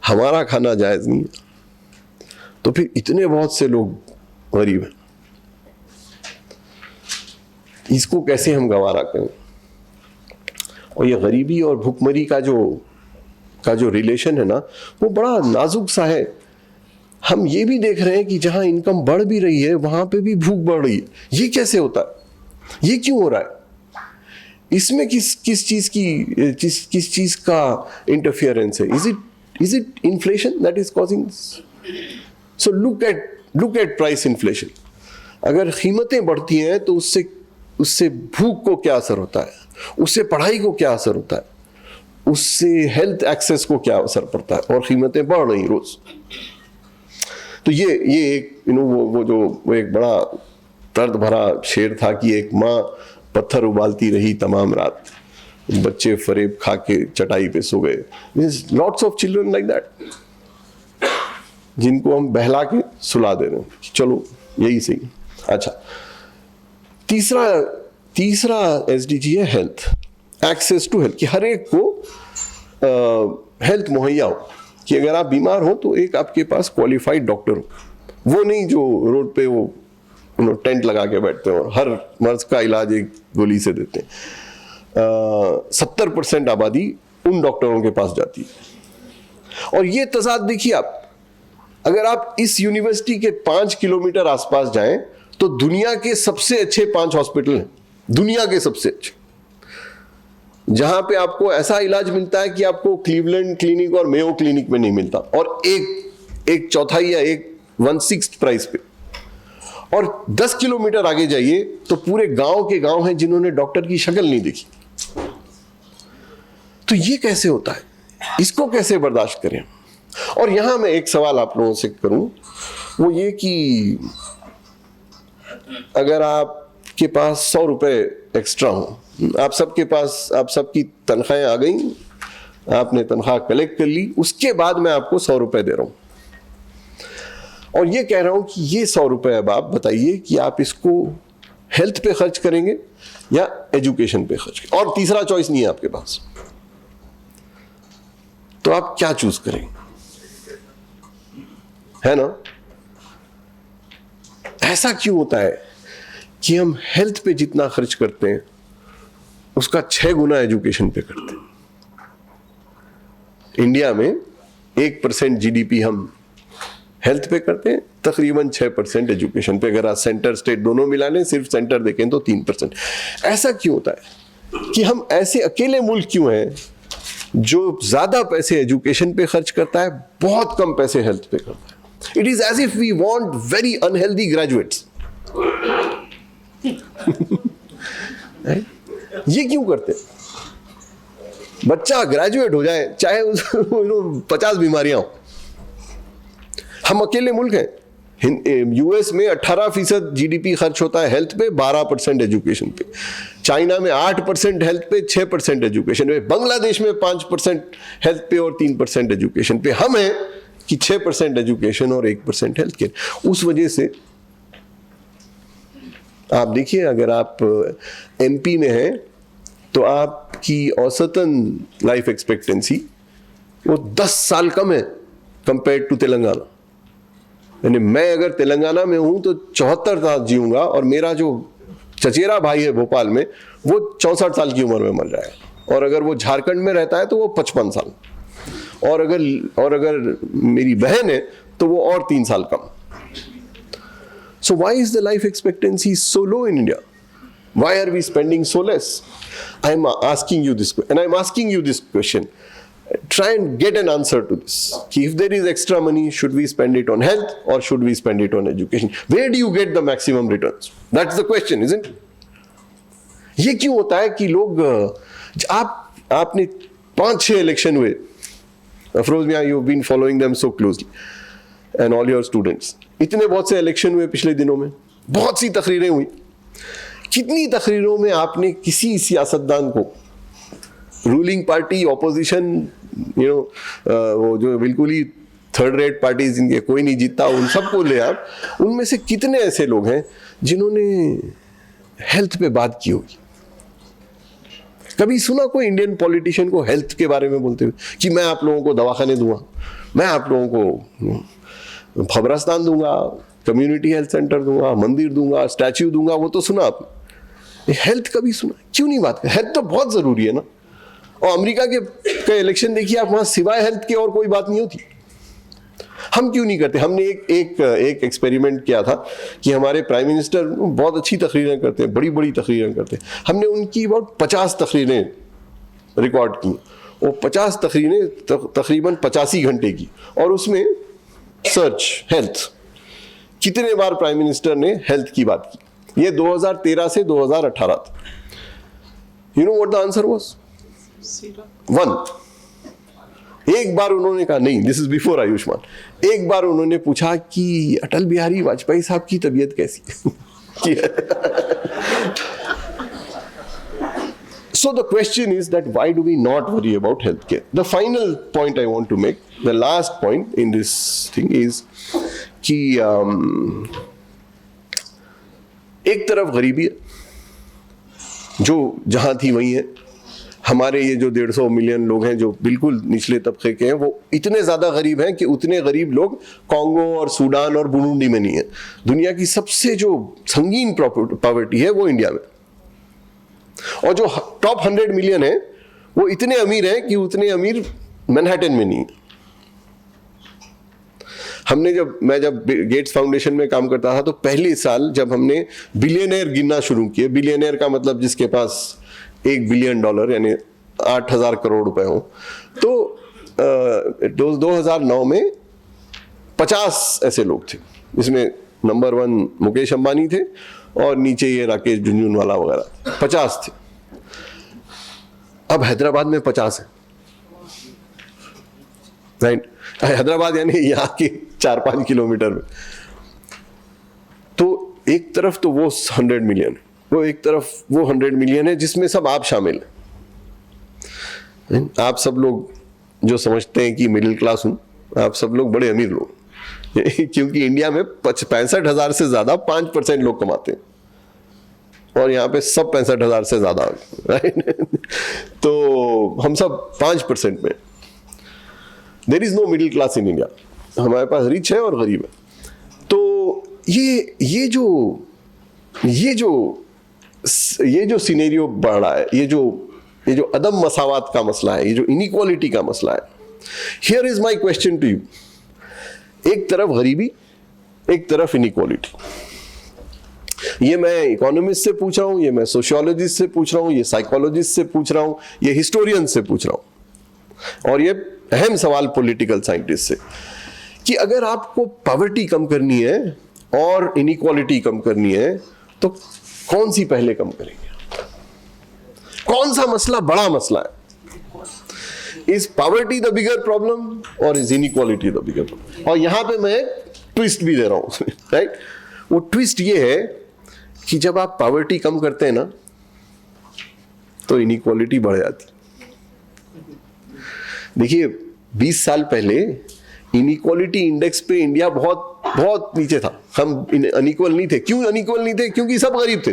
हमारा खाना जायज नहीं है, तो फिर इतने बहुत से लोग गरीब हैं, इसको कैसे हम गवारा करें। और ये गरीबी और भूखमरी का जो रिलेशन है ना, वो बड़ा नाजुक सा है। हम ये भी देख रहे हैं कि जहां इनकम बढ़ भी रही है वहां पे भी भूख बढ़ रही है। ये कैसे होता है, ये क्यों हो रहा है? इसमें किस चीज का इंटरफियरेंस है? Is it inflation that is causing? So look at price inflation. अगर कीमतें बढ़ती हैं तो उससे भूख को क्या असर होता है, उससे पढ़ाई को क्या असर होता है, उससे हेल्थ एक्सेस को क्या असर पड़ता है, और कीमतें बढ़ रही रोज। तो ये एक वो एक बड़ा दर्द भरा शेर था कि एक माँ पत्थर उबालती रही तमाम रात, बच्चे फरेब खा के चटाई पे सो गए। Lots of children like that, जिनको हम बहला के सुला दे रहे हैं, चलो यही सही। अच्छा, तीसरा एसडीजी है हेल्थ, एक्सेस टू हेल्थ, कि हर एक को हेल्थ मुहैया हो, कि अगर आप बीमार हो तो एक आपके पास क्वालिफाइड डॉक्टर हो, वो नहीं जो रोड पे वो टेंट लगा के बैठते हैं और हर मर्ज का इलाज एक गोली से देते हैं। 70% आबादी उन डॉक्टरों के पास जाती है। और ये तजाद देखिए आप, अगर आप इस यूनिवर्सिटी के 5 किलोमीटर आसपास जाएं तो दुनिया के सबसे अच्छे 5 हॉस्पिटल हैं, दुनिया के सबसे अच्छे, जहां पे आपको ऐसा इलाज मिलता है कि आपको क्लीवलैंड क्लिनिक और मेयो क्लिनिक में नहीं मिलता, और एक चौथाई या 1/6 प्राइस पे। और 10 किलोमीटर आगे जाइए तो पूरे गांव के गांव हैं जिन्होंने डॉक्टर की शक्ल नहीं देखी। तो ये कैसे होता है, इसको कैसे बर्दाश्त करें? और यहां मैं एक सवाल आप लोगों से करूं, वो ये कि अगर आपके पास 100 रुपए एक्स्ट्रा हो, आप सबकी तनख्वाहें आ गई, आपने तनख्वाह कलेक्ट कर ली, उसके बाद मैं आपको 100 रुपए दे रहा हूं और ये कह रहा हूं कि ये 100 रुपए अब आप बताइए कि आप इसको हेल्थ पे खर्च करेंगे या एजुकेशन पे खर्च करेंगे, और तीसरा चॉइस नहीं है आपके पास, तो आप क्या चूज करेंगे? है ना? ऐसा क्यों होता है कि हम हेल्थ पे जितना खर्च करते हैं उसका 6 गुना एजुकेशन पे करते हैं? इंडिया में 1% जीडीपी हम हेल्थ पे करते हैं, तकरीबन 6% एजुकेशन पे। अगर आप सेंटर स्टेट दोनों मिला लें, सिर्फ सेंटर देखें तो 3%। ऐसा क्यों होता है कि हम ऐसे अकेले मुल्क क्यों हैं जो ज्यादा पैसे एजुकेशन पे खर्च करता है, बहुत कम पैसे हेल्थ पे करता है? It is as if we want very unhealthy graduates. ये क्यों करते? बच्चा ग्रेजुएट हो जाए चाहे उसको 50 बीमारियां हो। हम अकेले मुल्क हैं। यूएस में 18% जीडीपी खर्च होता है हेल्थ पे, 12% एजुकेशन पे। चाइना में 8% हेल्थ पे, 6% एजुकेशन पे। बांग्लादेश में 5% हेल्थ पे और 3% एजुकेशन पे। हम हैं कि 6% एजुकेशन और 1% हेल्थ केयर। उस वजह से आप देखिए, अगर आप एमपी में हैं तो आपकी औसतन लाइफ एक्सपेक्टेंसी वो 10 साल कम है कंपेयर टू तेलंगाना। यानी मैं अगर तेलंगाना में हूं तो 74 साल जीऊंगा और मेरा जो चचेरा भाई है भोपाल में वो 64 साल की उम्र में मर जाएगा, और अगर वो झारखंड में रहता है तो वो 55 साल, और अगर मेरी बहन है तो वो और 3 साल कम। So why is the life expectancy so low in India? Why are we spending so less? I'm asking you this, and I'm asking you this question. Try and get an answer to this. If there is extra money, should we spend it on health or should we spend it on education? Where do you get the maximum returns? That's the question, isn't it? ये क्यों होता है कि लोग आपने 5-6 election हुए, अफरोज मियां, you've been following them so closely, and all your students. इतने बहुत से इलेक्शन हुए पिछले दिनों में, बहुत सी तकरीरें हुई। कितनी तकरीरों में आपने किसी सियासतदान को, रूलिंग पार्टी, ऑपोजिशन, वो जो बिल्कुल ही थर्ड रेट पार्टी जिनके कोई नहीं जीतता, उन सबको ले आप, उनमें से कितने ऐसे लोग हैं जिन्होंने हेल्थ पे बात की होगी? कभी सुना कोई इंडियन पॉलिटिशियन को हेल्थ के बारे में बोलते हुए कि मैं आप लोगों को दवाखाने दूंगा, मैं आप लोगों को खबरस्तान दूंगा, कम्युनिटी हेल्थ सेंटर दूंगा, मंदिर दूंगा, स्टैच्यू दूंगा? वो तो सुना आपने, हेल्थ कभी सुना? क्यों नहीं बात कर? हेल्थ तो बहुत जरूरी है ना। और अमेरिका के इलेक्शन देखिए आप, वहां सिवाय हेल्थ के और कोई बात नहीं होती। हम क्यों नहीं करते? हमने एक एक्सपेरिमेंट किया था कि हमारे प्राइम मिनिस्टर बहुत अच्छी तकरीरें करते हैं, बड़ी बड़ी तकरीरें करते हैं। हमने उनकी about 50 तकरीरें रिकॉर्ड की, वो 50 तकरीरें तकरीबन 85 घंटे की, और उसमें सर्च हेल्थ, कितने बार प्राइम मिनिस्टर ने हेल्थ की बात की। ये 2013 से 2018 तक। You know what the answer was? 1। एक बार उन्होंने कहा नहीं, दिस इज बिफोर आयुष्मान, एक बार उन्होंने पूछा कि अटल बिहारी वाजपेयी साहब की तबीयत कैसी है? So the question is that why do we not worry about healthcare? The final point I want to make, the last point in this thing is कि एक तरफ गरीबी है जो जहां थी वहीं है। हमारे ये जो 150 मिलियन लोग हैं जो बिल्कुल निचले तबके के हैं, वो इतने ज्यादा गरीब हैं कि उतने गरीब लोग कांगो और सूडान और बुरुंडी में नहीं है। दुनिया की सबसे जो संगीन पॉवर्टी है वो इंडिया में, और जो टॉप 100 मिलियन है वो इतने अमीर हैं कि उतने अमीर मैनहट्टन में नहीं है। मैं जब गेट्स फाउंडेशन में काम करता था तो पहले साल जब हमने बिलियनर गिनना शुरू किए, बिलियनर का मतलब जिसके पास $1 बिलियन यानी 8,000 करोड़ रुपए हो, तो 2009 में 50 ऐसे लोग थे। इसमें नंबर 1 मुकेश अंबानी थे और नीचे ये राकेश झुनझुनवाला वगैरह 50 थे। अब हैदराबाद में 50 है, राइट? हैदराबाद यानी यहाँ के 4-5 किलोमीटर में। तो एक तरफ तो वो 100 मिलियन, वो एक तरफ वो 100 मिलियन है जिसमें सब आप शामिल हैं। आप सब लोग जो समझते हैं कि मिडिल क्लास हूं, आप सब लोग बड़े अमीर लोग क्योंकि इंडिया में 65,000 से ज्यादा 5% लोग कमाते हैं, और यहाँ पे सब 65,000 से ज्यादा, राइट? तो हम सब 5% में। There is no middle class in India. हमारे पास रिच है और गरीब है। तो ये जो सिनेरियो बढ़ रहा है, ये जो अदम मसावत का मसला है, ये जो इनइक्वालिटी का मसला है, here is my question to you. एक तरफ गरीबी, एक तरफ इनइक्वालिटी। ये मैं इकोनॉमिस्ट से पूछ रहा हूं, ये मैं सोशियोलॉजिस्ट से पूछ रहा हूं, ये साइकोलॉजिस्ट से पूछ रहा हूं, ये हिस्टोरियन से पूछ रहा हूं, और ये अहम सवाल पॉलिटिकल साइंटिस्ट से, कि अगर आपको पॉवर्टी कम करनी है और इनइक्वालिटी कम करनी है तो कौन सी पहले कम करेंगे? कौन सा मसला बड़ा मसला है? Is poverty the bigger problem और is inequality the bigger problem? और यहां पे मैं ट्विस्ट भी दे रहा हूं, राइट? वो ट्विस्ट ये है कि जब आप पॉवर्टी कम करते हैं ना तो इनइक्वालिटी बढ़ जाती। देखिए 20 साल पहले इनइक्वालिटी इंडेक्स पे इंडिया बहुत बहुत नीचे था। हम अनइक्वल नहीं थे। क्यों अनइक्वल नहीं थे? क्योंकि सब गरीब थे।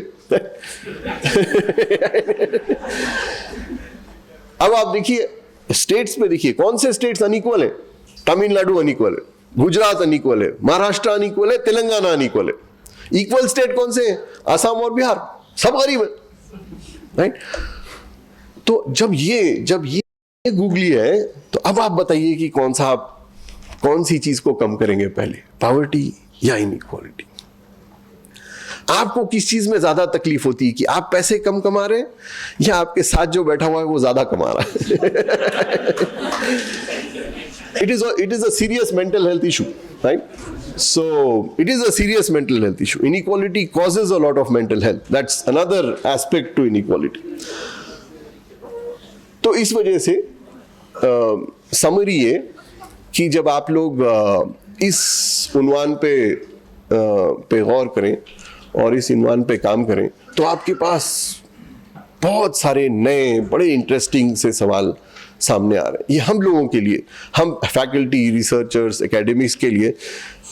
अब आप देखिए स्टेट्स पे, देखिए कौन से स्टेट्स अनइक्वल है। तमिलनाडु अनइक्वल है, गुजरात अनइक्वल है, महाराष्ट्र अनइक्वल है, तेलंगाना अनइक्वल है। इक्वल स्टेट कौन से हैं? असम और बिहार, सब गरीब है, राइट? तो जब ये गूगली है, तो अब आप बताइए कि कौन सी चीज को कम करेंगे पहले, पॉवर्टी या इनइक्वालिटी? आपको किस चीज में ज्यादा तकलीफ होती है कि आप पैसे कम कमा रहे हैं या आपके साथ जो बैठा हुआ है वो ज्यादा कमा रहा है? it is a serious mental health issue, right? So it is a serious mental health issue. Inequality causes a lot of mental health. That's another aspect to inequality. तो इस वजह से समरी ये कि जब आप लोग इस उन्वान पे गौर करें और इस उन्वान पे काम करें, तो आपके पास बहुत सारे नए बड़े इंटरेस्टिंग से सवाल सामने आ रहे हैं। ये हम लोगों के लिए, हम फैकल्टी, रिसर्चर्स, एकेडमिक्स के लिए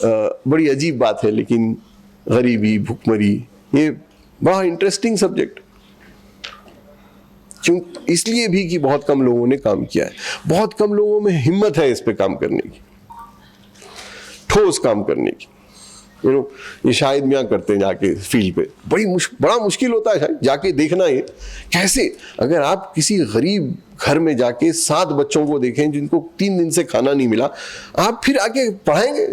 बड़ी अजीब बात है, लेकिन गरीबी, भुखमरी, ये बड़ा इंटरेस्टिंग सब्जेक्ट, क्यों? इसलिए भी कि बहुत कम लोगों ने काम किया है, बहुत कम लोगों में हिम्मत है इस पे काम करने की, ठोस काम करने की। ये शायद मियाँ करते हैं जाके फील्ड पे, बड़ा मुश्किल होता है शायद जाके देखना ये कैसे। अगर आप किसी गरीब घर में जाके 7 बच्चों को देखें जिनको 3 दिन से खाना नहीं मिला, आप फिर आके पढ़ाएंगे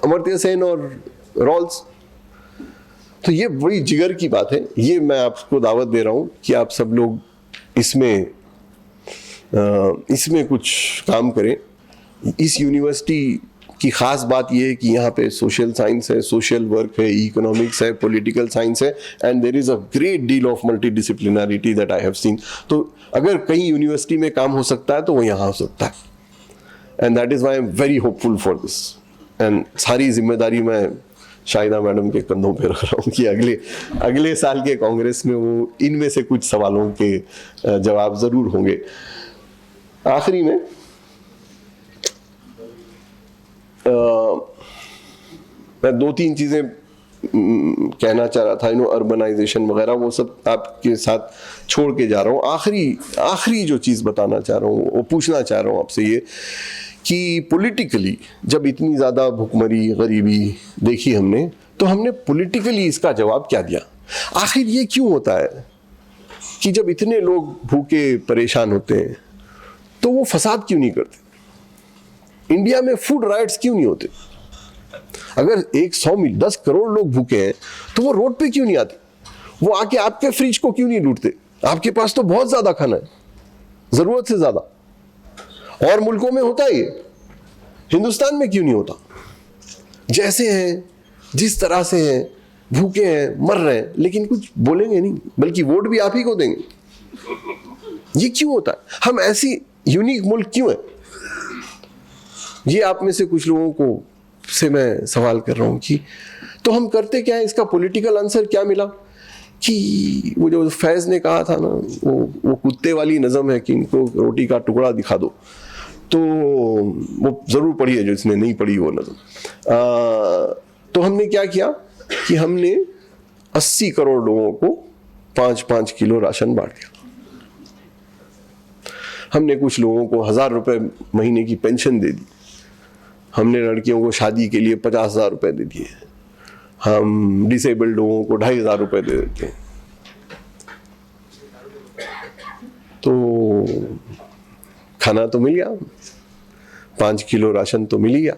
अमर्त्य सेन और रॉल्स? तो ये बड़ी जिगर की बात है। ये मैं आपको दावत दे रहा हूँ कि आप सब लोग इसमें कुछ काम करें। इस यूनिवर्सिटी की खास बात यह है कि यहाँ पे सोशल साइंस है, सोशल वर्क है, इकोनॉमिक्स है, पॉलिटिकल साइंस है, and there is a great deal of multidisciplinarity that I have seen. तो अगर कहीं यूनिवर्सिटी में काम हो सकता है तो वो यहाँ हो सकता है, and that is why I am very hopeful for this. And सारी जिम्मेदारी मैं शाहिदा मैडम के कंधों पे रख रहा हूँ कि अगले साल के कांग्रेस में वो इनमें से कुछ सवालों के जवाब जरूर होंगे। आखिरी में मैं 2-3 चीजें कहना चाह रहा था, अर्बनाइजेशन वगैरह, वो सब आपके साथ छोड़ के जा रहा हूँ। आखिरी जो चीज बताना चाह रहा हूँ, वो पूछना चाह रहा हूँ आपसे ये कि पॉलिटिकली जब इतनी ज्यादा भुखमरी, गरीबी देखी हमने, तो हमने पॉलिटिकली इसका जवाब क्या दिया? आखिर ये क्यों होता है कि जब इतने लोग भूखे परेशान होते हैं तो वो फसाद क्यों नहीं करते? इंडिया में फूड राइट्स क्यों नहीं होते? अगर 10 करोड़ लोग भूखे हैं तो वो रोड पे क्यों नहीं आते? वो आके आपके फ्रिज को क्यों नहीं लूटते? आपके पास तो बहुत ज्यादा खाना है, जरूरत से ज्यादा। और मुल्कों में होता है ये, हिंदुस्तान में क्यों नहीं होता? जैसे हैं, जिस तरह से हैं, भूखे हैं, मर रहे हैं, लेकिन कुछ बोलेंगे नहीं, बल्कि वोट भी आप ही को देंगे। ये क्यों होता है? हम ऐसी यूनिक मुल्क क्यों है? ये आप में से कुछ लोगों से मैं सवाल कर रहा हूं कि तो हम करते क्या है? इसका पॉलिटिकल आंसर क्या मिला कि वो जो फैज ने कहा था ना, वो कुत्ते वाली नज़म है कि इनको रोटी का टुकड़ा दिखा दो, तो वो जरूर पढ़ी है जो इसने नहीं पढ़ी वो नज़म। तो हमने क्या किया कि हमने 80 करोड़ लोगों को 5-5 किलो राशन बांट दिया। हमने कुछ लोगों को 1000 रुपए महीने की पेंशन दे दी। हमने लड़कियों को शादी के लिए 50,000 रुपए दे दिए। हम डिसेबल्ड लोगों को 2,500 रुपए दे देते हैं। तो खाना तो मिल गया, 5 किलो राशन तो मिल गया।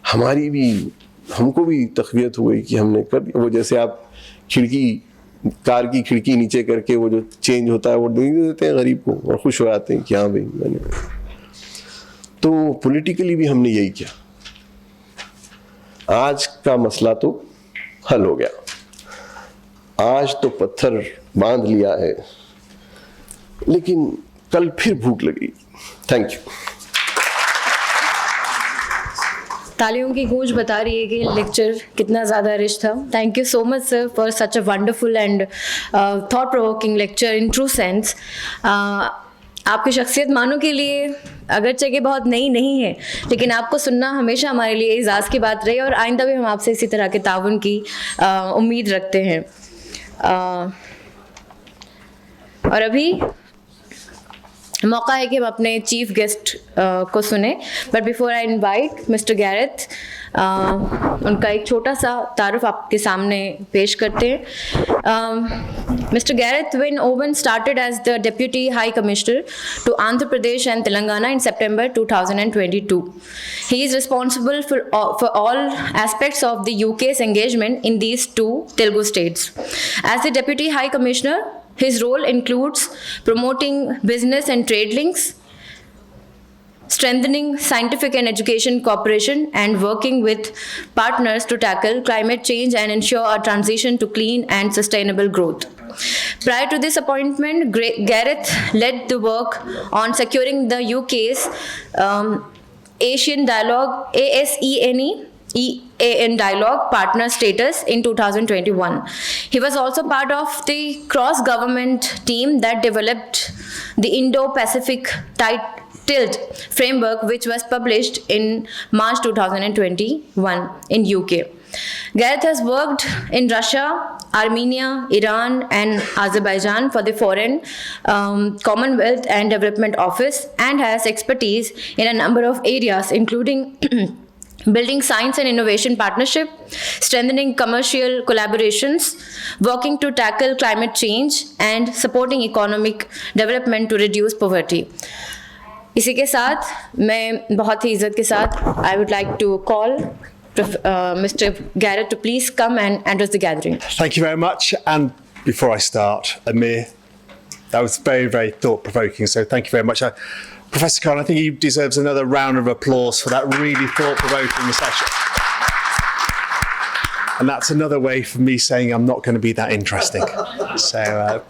हमको भी तकवीयत हुई कि हमने कर दिया। वो जैसे आप कार की खिड़की नीचे करके वो जो चेंज होता है वो दे देते हैं गरीब को और खुश हो जाते हैं कि हाँ भाई मैंने। तो पॉलिटिकली भी हमने यही किया। आज का मसला तो हल हो गया, आज तो पत्थर बांध लिया है, लेकिन कल फिर भूख लगेगी। Thank you. तालियों की गूंज बता रही है कि लेक्चर कितना ज़्यादा रिच था। Thank you so much sir for such a wonderful and thought provoking lecture in true sense. आपकी शख्सियत मानो के लिए अगरचे कि बहुत नई नहीं है, लेकिन आपको सुनना हमेशा हमारे लिए एजाज़ की बात रही और आइंदा भी हम आपसे इसी तरह के ताउन की उम्मीद रखते हैं। और अभी मौका है कि हम अपने चीफ गेस्ट को सुने, but before I invite mister Gareth, उनका एक छोटा सा तारुफ आपके सामने पेश करते हैं। Mister Gareth win oven started as the Deputy High Commissioner to Andhra Pradesh and Telangana in September 2022. He is responsible for all aspects of the UK's engagement in these two Telugu states. As the Deputy High Commissioner, his role includes promoting business and trade links, strengthening scientific and education cooperation, and working with partners to tackle climate change and ensure a transition to clean and sustainable growth. Prior to this appointment, Gareth led the work on securing the UK's Asian Dialogue, ASEAN Dialogue partner status in 2021. He was also part of the cross-government team that developed the Indo-Pacific Tilt framework, which was published in March 2021 in UK. Gareth has worked in Russia, Armenia, Iran, and Azerbaijan for the Foreign Commonwealth and Development Office, and has expertise in a number of areas, including building science and innovation partnership, strengthening commercial collaborations, working to tackle climate change, and supporting economic development to reduce poverty. इसी के साथ मैं बहुत ही इज्जत के साथ I would like to call Mr. Gareth to please come and address the gathering. Thank you very much. And before I start, Amir, that was very, very thought-provoking. So thank you very much. Professor Khan, I think he deserves another round of applause for that really thought-provoking session. And that's another way for me saying I'm not going to be that interesting. So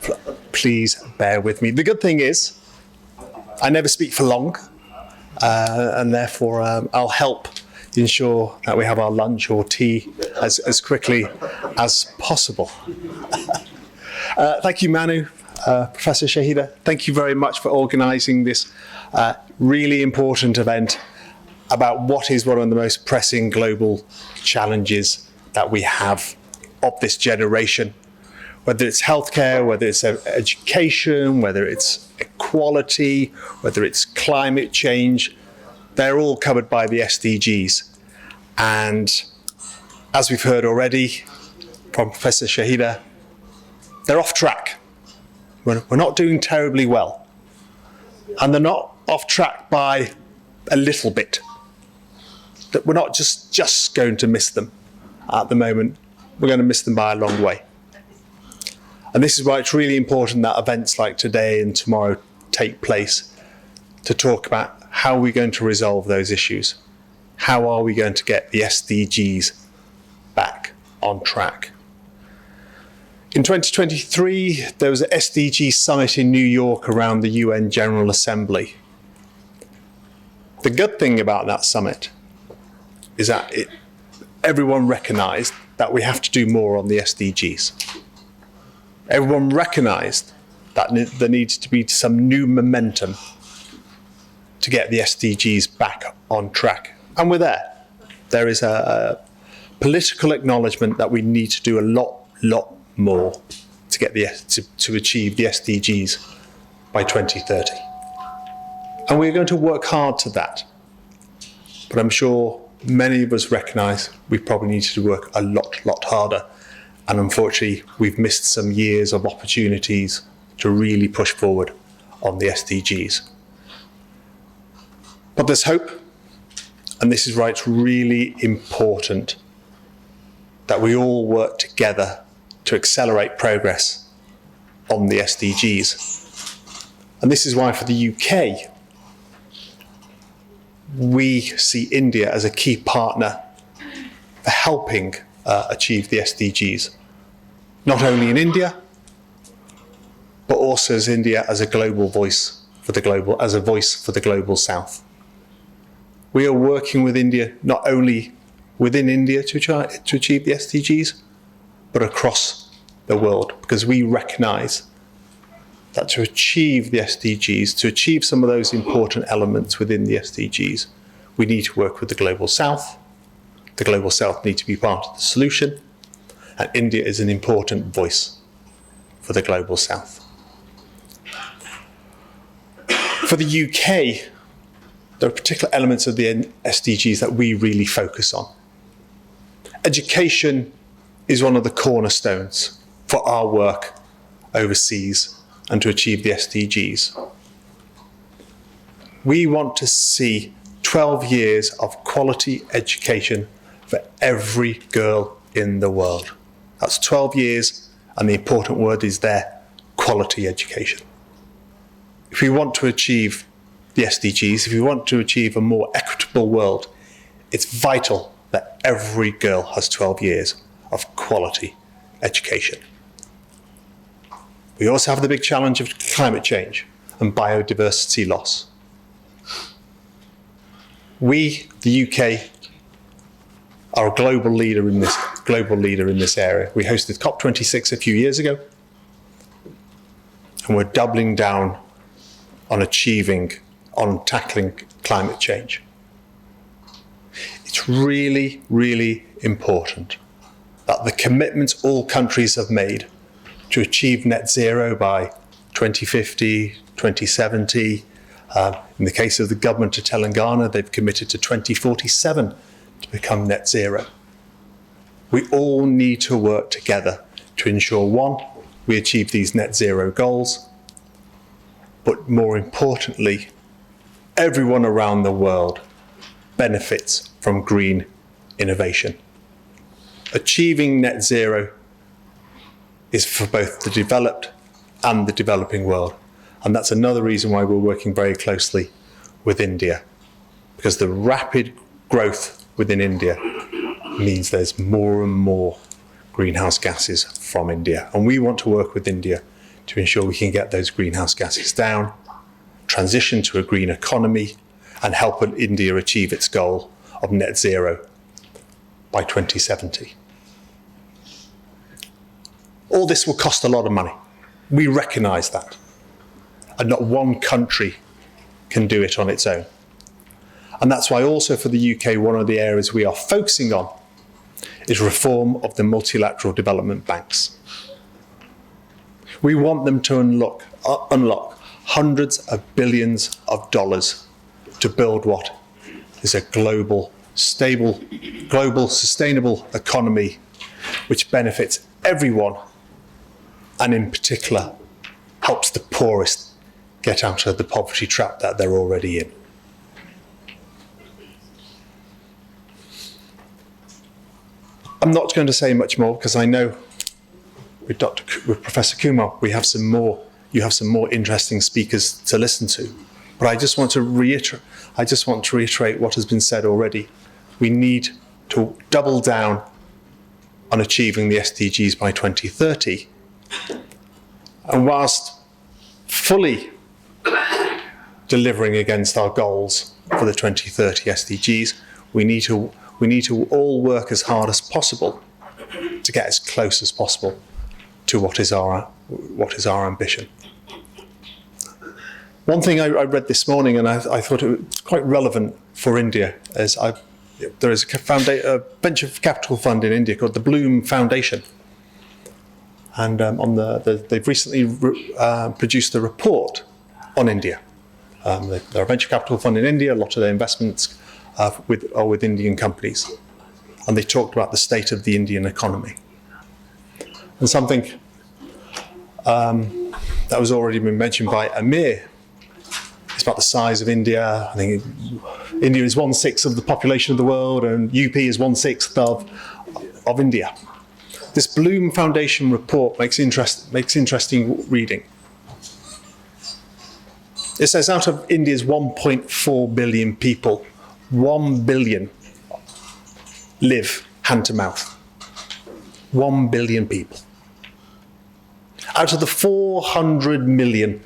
please bear with me. The good thing is I never speak for long, and therefore I'll help ensure that we have our lunch or tea as quickly as possible. Thank you, Manu. Professor Shahida, thank you very much for organising this really important event about what is one of the most pressing global challenges that we have of this generation, whether it's healthcare, whether it's education, whether it's equality, whether it's climate change. They're all covered by the SDGs. And as we've heard already from Professor Shahida, they're off track. We're not doing terribly well. And they're not off track by a little bit. That we're not just going to miss them at the moment. We're going to miss them by a long way. And this is why it's really important that events like today and tomorrow take place to talk about how we're going to resolve those issues. How are we going to get the SDGs back on track? In 2023, there was an SDG summit in New York around the UN General Assembly. The good thing about that summit is that everyone recognised that we have to do more on the SDGs. Everyone recognised that there needs to be some new momentum to get the SDGs back on track. And we're there. There is a political acknowledgement that we need to do a lot more to get to achieve the SDGs by 2030. And we're going to work hard to that. But I'm sure many of us recognise we probably need to work a lot harder. And unfortunately, we've missed some years of opportunities to really push forward on the SDGs. But there's hope. And this is why it's really important that we all work together to accelerate progress on the SDGs. And this is why for the UK, we see India as a key partner for helping achieve the SDGs. Not only in India, but also as India as a global voice for the global, as a voice for the global South. We are working with India, not only within India to achieve the SDGs, but across the world, because we recognise that to achieve the SDGs, to achieve some of those important elements within the SDGs, we need to work with the global South. The global South need to be part of the solution, and India is an important voice for the global South. For the UK, there are particular elements of the SDGs that we really focus on. Education is one of the cornerstones for our work overseas and to achieve the SDGs. We want to see 12 years of quality education for every girl in the world. That's 12 years, and the important word is there, quality education. If we want to achieve the SDGs, if we want to achieve a more equitable world, it's vital that every girl has 12 years of quality education. We also have the big challenge of climate change and biodiversity loss. We, the UK, are a global leader in this area. We hosted COP26 a few years ago, and we're doubling down on tackling climate change. It's really, really important that the commitments all countries have made to achieve net zero by 2050, 2070. In the case of the government of Telangana, they've committed to 2047 to become net zero. We all need to work together to ensure, one, we achieve these net zero goals, but more importantly, everyone around the world benefits from green innovation. Achieving net zero is for both the developed and the developing world. And that's another reason why we're working very closely with India, because the rapid growth within India means there's more and more greenhouse gases from India. And we want to work with India to ensure we can get those greenhouse gases down, transition to a green economy, and help India achieve its goal of net zero by 2070. All this will cost a lot of money. We recognise that. And not one country can do it on its own. And that's why also for the UK, one of the areas we are focusing on is reform of the multilateral development banks. We want them to unlock hundreds of billions of dollars to build what is a global, stable, sustainable economy which benefits everyone, and in particular helps the poorest get out of the poverty trap that they're already in. I'm not going to say much more because I know with Professor Kumar you have some more interesting speakers to listen to. But I just want to reiterate what has been said already. We need to double down on achieving the SDGs by 2030. And whilst fully delivering against our goals for the 2030 SDGs, we need to all work as hard as possible to get as close as possible to what is our ambition. One thing I read this morning, and I thought it was quite relevant for India, is there is a venture capital fund in India called the Bloom Foundation. And they've recently produced a report on India. They're a venture capital fund in India. A lot of their investments are with Indian companies. And they talked about the state of the Indian economy. And something that was already been mentioned by Amir is about the size of India. I think India is 1/6 of the population of the world, and UP is 1/6 of India. This Bloom Foundation report makes interesting reading. It says out of India's 1.4 billion people, 1 billion live hand to mouth. 1 billion people. Out of the 400 million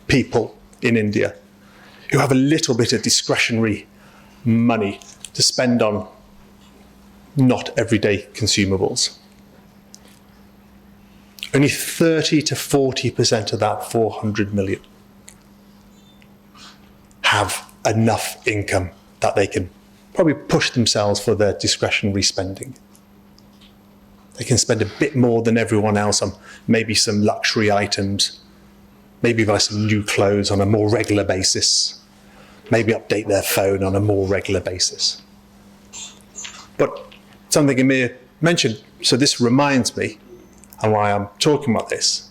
people in India who have a little bit of discretionary money to spend on not everyday consumables, only 30 to 40% of that 400 million have enough income that they can probably push themselves for their discretionary spending. They can spend a bit more than everyone else on maybe some luxury items, maybe buy some new clothes on a more regular basis, maybe update their phone on a more regular basis. But something Amir mentioned, so this reminds me, and why I'm talking about this.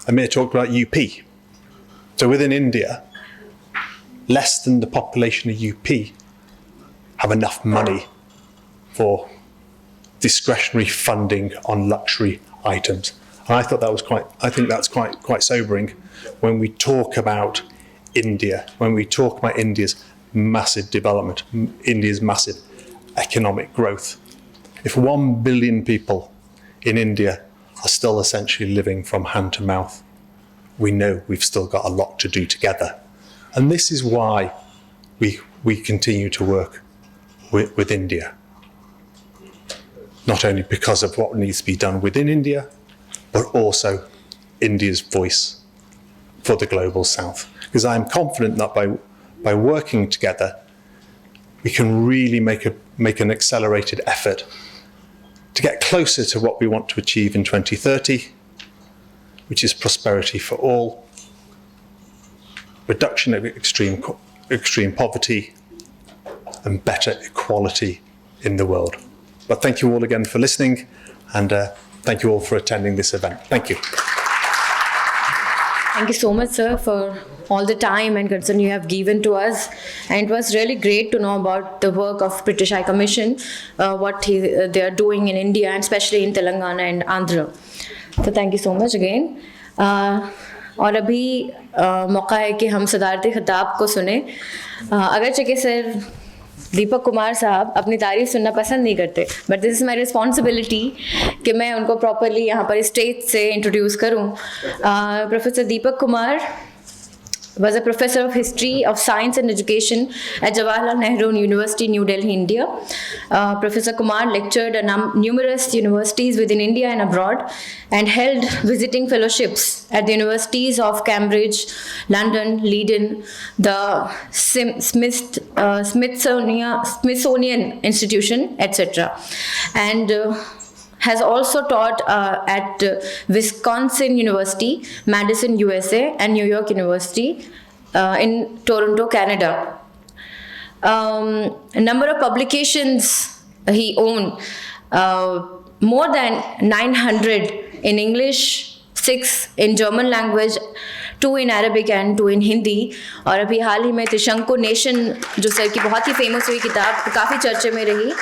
Amir talked about UP. So within India, less than the population of UP have enough money for discretionary funding on luxury items. And I think that's quite sobering when we talk about India, when we talk about India's massive development, India's massive economic growth. If 1 billion people in India are still essentially living from hand to mouth, we know we've still got a lot to do together. And this is why we continue to work with India. Not only because of what needs to be done within India, but also India's voice for the global south. Because I'm confident that by working together, we can really make an accelerated effort to get closer to what we want to achieve in 2030, which is prosperity for all, reduction of extreme poverty, and better equality in the world. But thank you all again for listening, and thank you all for attending this event. Thank you. Thank you so much, sir, for all the time and concern you have given to us. And it was really great to know about the work of British High Commission, what they are doing in India, and especially in Telangana and Andhra. So thank you so much again. और अभी मौका है कि हम सदारती खिताब को सुने. अगरचे कि सर दीपक कुमार साहब अपनी तारीफ सुनना पसंद नहीं करते, but this is my responsibility कि मैं उनको प्रॉपरली यहाँ पर स्टेज से इंट्रोड्यूस करूँ. Professor Deepak Kumar was a professor of history of science and education at Jawaharlal Nehru University, New Delhi, India. Professor Kumar lectured at numerous universities within India and abroad, and held visiting fellowships at the universities of Cambridge, London, Leiden, the Smithsonian Institution, etc. And has also taught at Wisconsin University, Madison, USA, and New York University in Toronto, Canada. A number of publications he owned, more than 900 in English, 6 in German language, 2 in Arabic and 2 in Hindi. और अभी हाल ही में त्रिशंकु nation जो sir की बहुत ही famous हुई किताब काफ़ी चर्चे में रही.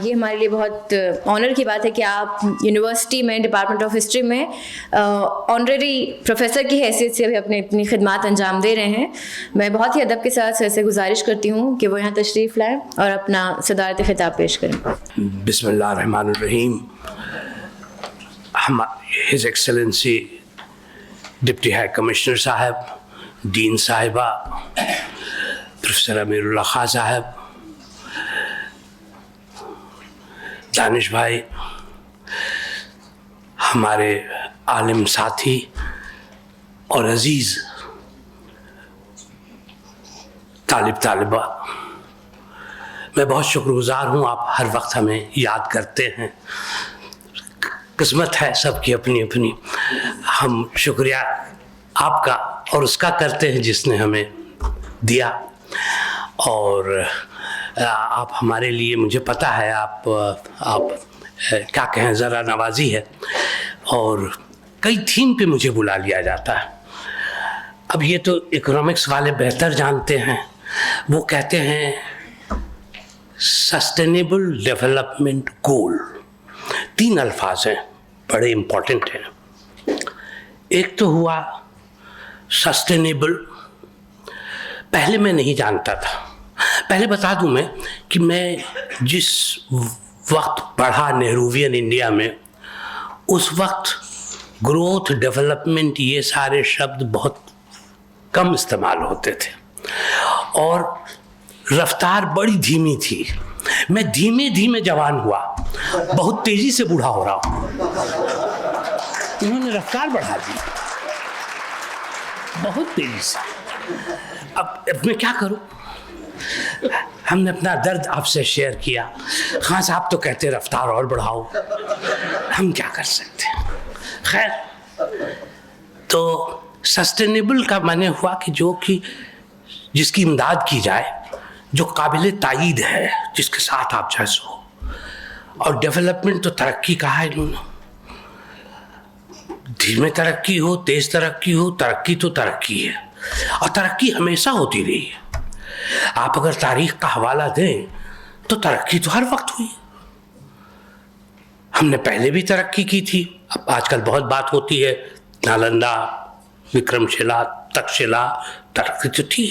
ये हमारे लिए बहुत ऑनर की बात है कि आप यूनिवर्सिटी में डिपार्टमेंट ऑफ हिस्ट्री में ऑनरेरी प्रोफेसर की हैसियत से अभी अपने इतनी खिदमत अंजाम दे रहे हैं. मैं बहुत ही अदब के साथ सर से गुजारिश करती हूँ कि वो यहाँ तशरीफ़ लाएँ और अपना सदारती खिताब पेश करें. बिस्मिल्लाहिर्रहमानिर्रहीम. His Excellency deputy high commissioner साहब, डीन साहिबा, प्रोफेसर अमीरुल्लाह खां साहब, दानिश भाई, हमारे आलिम साथी और अजीज़ तालिबा, मैं बहुत शुक्रगुजार हूँ. आप हर वक्त हमें याद करते हैं. किस्मत है सबकी अपनी अपनी. हम शुक्रिया आपका और उसका करते हैं जिसने हमें दिया. और आप हमारे लिए, मुझे पता है आप क्या कहें, ज़रा नवाजी है. और कई थीम पे मुझे बुला लिया जाता है. अब ये तो इकोनॉमिक्स वाले बेहतर जानते हैं. वो कहते हैं सस्टेनेबल डेवलपमेंट गोल. 3 अल्फाज हैं, बड़े इम्पोर्टेंट हैं. एक तो हुआ सस्टेनेबल. पहले मैं नहीं जानता था. पहले बता दूं मैं कि मैं जिस वक्त पढ़ा नेहरूवियन इंडिया में, उस वक्त ग्रोथ, डेवलपमेंट, ये सारे शब्द बहुत कम इस्तेमाल होते थे और रफ्तार बड़ी धीमी थी. मैं धीमे धीमे जवान हुआ, बहुत तेजी से बूढ़ा हो रहा हूँ. उन्होंने रफ्तार बढ़ा दी बहुत तेजी से. अब मैं क्या करूं? हमने अपना दर्द आपसे शेयर किया. खान साहब तो कहते रफ्तार और बढ़ाओ, हम क्या कर सकते हैं. खैर, तो सस्टेनेबल का माने हुआ कि जो कि जिसकी इमदाद की जाए, जो काबिल तायीद है, जिसके साथ आप जैसे हो। और डेवलपमेंट तो तरक्की कहा है इन्होंने, धीमे तरक्की हो, तेज तरक्की हो, तरक्की तो तरक्की है, और तरक्की हमेशा होती रही है। आप अगर तारीख का हवाला दें तो तरक्की तो हर वक्त हुई। हमने पहले भी तरक्की की थी। अब आजकल बहुत बात होती है नालंदा, विक्रमशिला, तक्षशिला, तरक्की तो थी।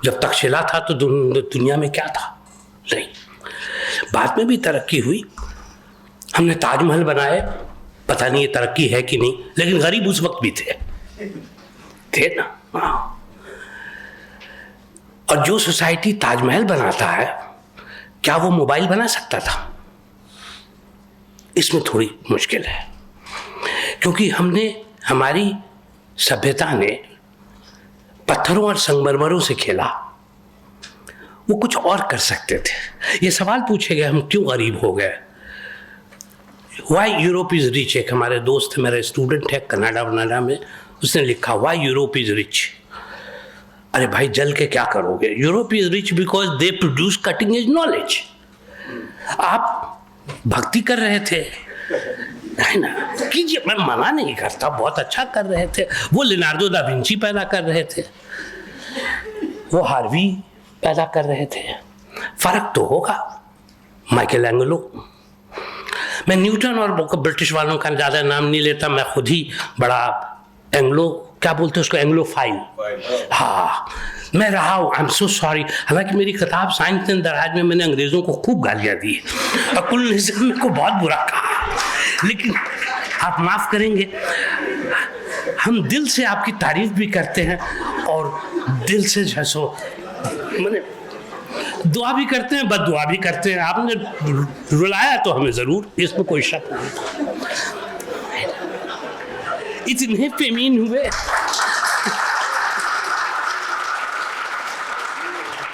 जब तक्षशिला था तो दुनिया में क्या था? नहीं, बाद में भी तरक्की हुई। हमने ताजमहल बनाए, पता नहीं ये तरक्की है कि नहीं, लेकिन गरीब उस वक्त भी थे ना। हाँ। और जो सोसाइटी ताजमहल बनाता है, क्या वो मोबाइल बना सकता था? इसमें थोड़ी मुश्किल है, क्योंकि हमारी सभ्यता ने पत्थरों और संगमरमरों से खेला। वो कुछ और कर सकते थे। ये सवाल पूछे गए, हम क्यों गरीब हो गए? Why Europe is rich. एक हमारे दोस्त है, मेरा स्टूडेंट है कनाडा में, उसने लिखा वाई यूरोप इज रिच। अरे भाई, जल के क्या करोगे? Europe is rich because they produce cutting edge knowledge. आप भक्ति कर रहे थे, है ना, कीजिए, मैं मना नहीं करता, बहुत अच्छा कर रहे थे। वो लिनार्डो दा विंची पैदा कर रहे थे, वो हार्वी पैदा कर रहे थे। फर्क तो होगा। माइकल एंगलो, मैं न्यूटन और ब्रिटिश वालों का ज़्यादा नाम नहीं लेता, मैं खुद ही बड़ा एंग्लो, क्या बोलते हैं उसको, एंग्लोफाइल, हाँ मैं रहा हूँ। I am so sorry. हालांकि मेरी किताब साइंस एंड दराज में मैंने अंग्रेज़ों को खूब गालियाँ दी और कुल मेरे को बहुत बुरा कहा, लेकिन आप माफ़ करेंगे, हम दिल से आपकी तारीफ भी करते हैं और दिल से जैसो मैंने दुआ भी करते हैं, बद दुआ भी करते हैं। आपने रुलाया तो हमें ज़रूर, इसमें कोई शक नहीं। इतने फेमीन हुए,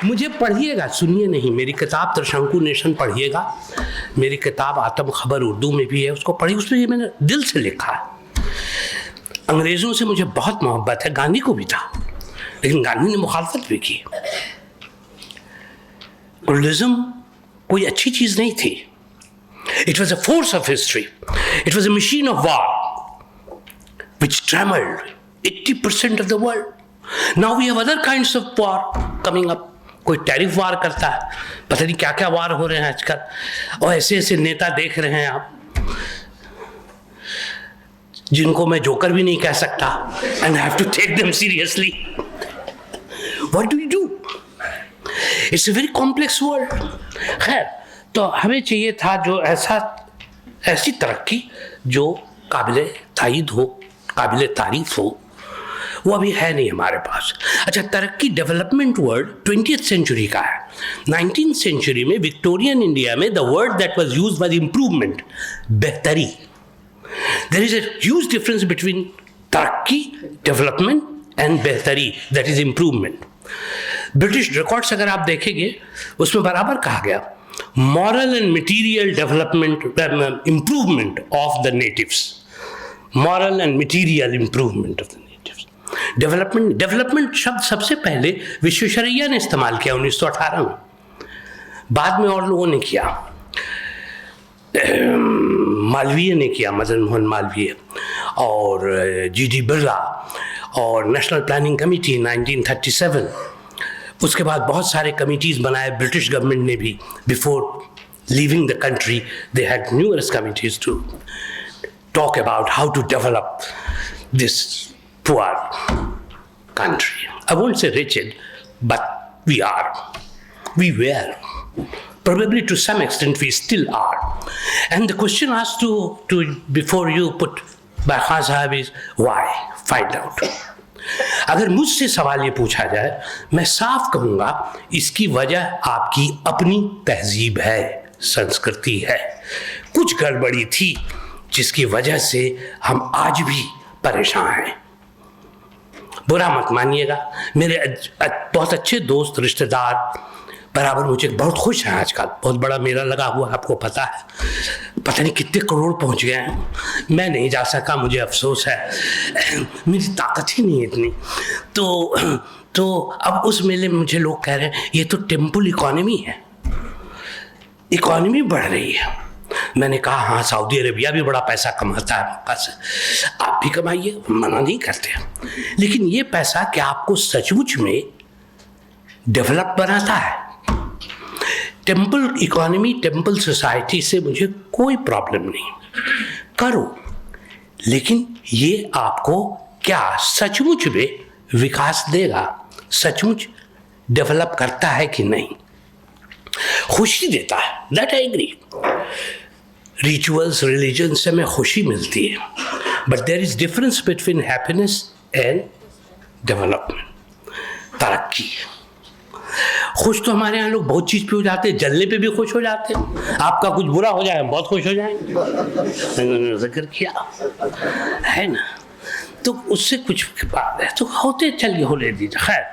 मुझे पढ़िएगा, सुनिए नहीं, मेरी किताब त्रिशंकु नेशन पढ़िएगा। मेरी किताब आत्म खबर उर्दू में भी है, उसको पढ़ी, उसमें ये मैंने दिल से लिखा है। अंग्रेज़ों से मुझे बहुत मोहब्बत है, गांधी को भी था, लेकिन गांधी ने मुखालफत भी की। कम्युनिज्म कोई अच्छी चीज नहीं थी। It was a force of history, it was a machine of war which trammelled 80% of the world. Now we have other kinds of war coming up. कोई टैरिफ वार करता है, पता नहीं क्या क्या वार हो रहे हैं आजकल, और ऐसे ऐसे नेता देख रहे हैं आप जिनको मैं जोकर भी नहीं कह सकता, and I have to take them seriously. What do you do? It's a very complex world. खैर, तो हमें चाहिए था जो ऐसी तरक्की जो काबिल तायीद हो, काबिल तारीफ हो, वो अभी है नहीं हमारे पास। अच्छा, तरक्की, डेवलपमेंट वर्ड 20th सेंचुरी का है। 19th सेंचुरी में विक्टोरियन इंडिया में the word that was used was improvement, बेहतरी। There is a huge difference between तरक्की, डेवलपमेंट एंड बेहतरी, that is improvement. British records अगर आप देखेंगे, उसमें बराबर कहा गया moral and material development, improvement of the natives, moral and material improvement of the natives. Development शब्द सबसे पहले विश्वेश्वरैया ने इस्तेमाल किया 1918 में, बाद में और लोगों ने किया, मालवीय ने किया, मदन मोहन मालवीय, और जी.डी. बिरला, और नेशनल प्लानिंग कमेटी 1937। उसके बाद बहुत सारे कमिटीज़ बनाए ब्रिटिश गवर्नमेंट ने भी। Before leaving the country they had numerous committees to talk about how to develop this poor country. I won't say riched, but we were. Probably to some extent we still are. And the question asked to before you put by Khan Sahib is why? Find out. अगर मुझसे सवाल ये पूछा जाए, मैं साफ कहूँगा इसकी वजह आपकी अपनी तहजीब है, संस्कृति है। कुछ गड़बड़ी थी जिसकी वजह से हम आज भी परेशान हैं। बुरा मत मानिएगा, मेरे बहुत अच्छे दोस्त, रिश्तेदार बराबर मुझे बहुत खुश हैं आजकल, बहुत बड़ा मेला लगा हुआ है, आपको पता है, पता नहीं कितने करोड़ पहुंच गए हैं। मैं नहीं जा सका, मुझे अफसोस है, मेरी ताकत ही नहीं है इतनी। तो अब उस मेले में मुझे लोग कह रहे हैं ये तो टेम्पल इकॉनमी है, इकॉनमी बढ़ रही है। मैंने कहा हाँ, सऊदी अरेबिया भी बड़ा पैसा कमाता है मक्का से, आप भी कमाइए, मना नहीं करते, लेकिन ये पैसा क्या आपको सचमुच में डेवलप बनाता है? टेम्पल इकॉनमी, टेम्पल सोसाइटी से मुझे कोई प्रॉब्लम नहीं, करो, लेकिन ये आपको क्या सचमुच में विकास देगा, सचमुच डेवलप करता है कि नहीं? खुशी देता है, that I agree. Rituals, religion से हमें खुशी मिलती है, but there is difference between happiness and development, तरक्की। खुश तो हमारे यहाँ लोग बहुत चीज़ पे हो जाते हैं, जलने पे भी खुश हो जाते हैं। आपका कुछ बुरा हो जाए बहुत खुश हो जाएंगे, जिक्र किया है ना, तो उससे कुछ बात है तो होते, चलिए हो ले दीजिए। खैर,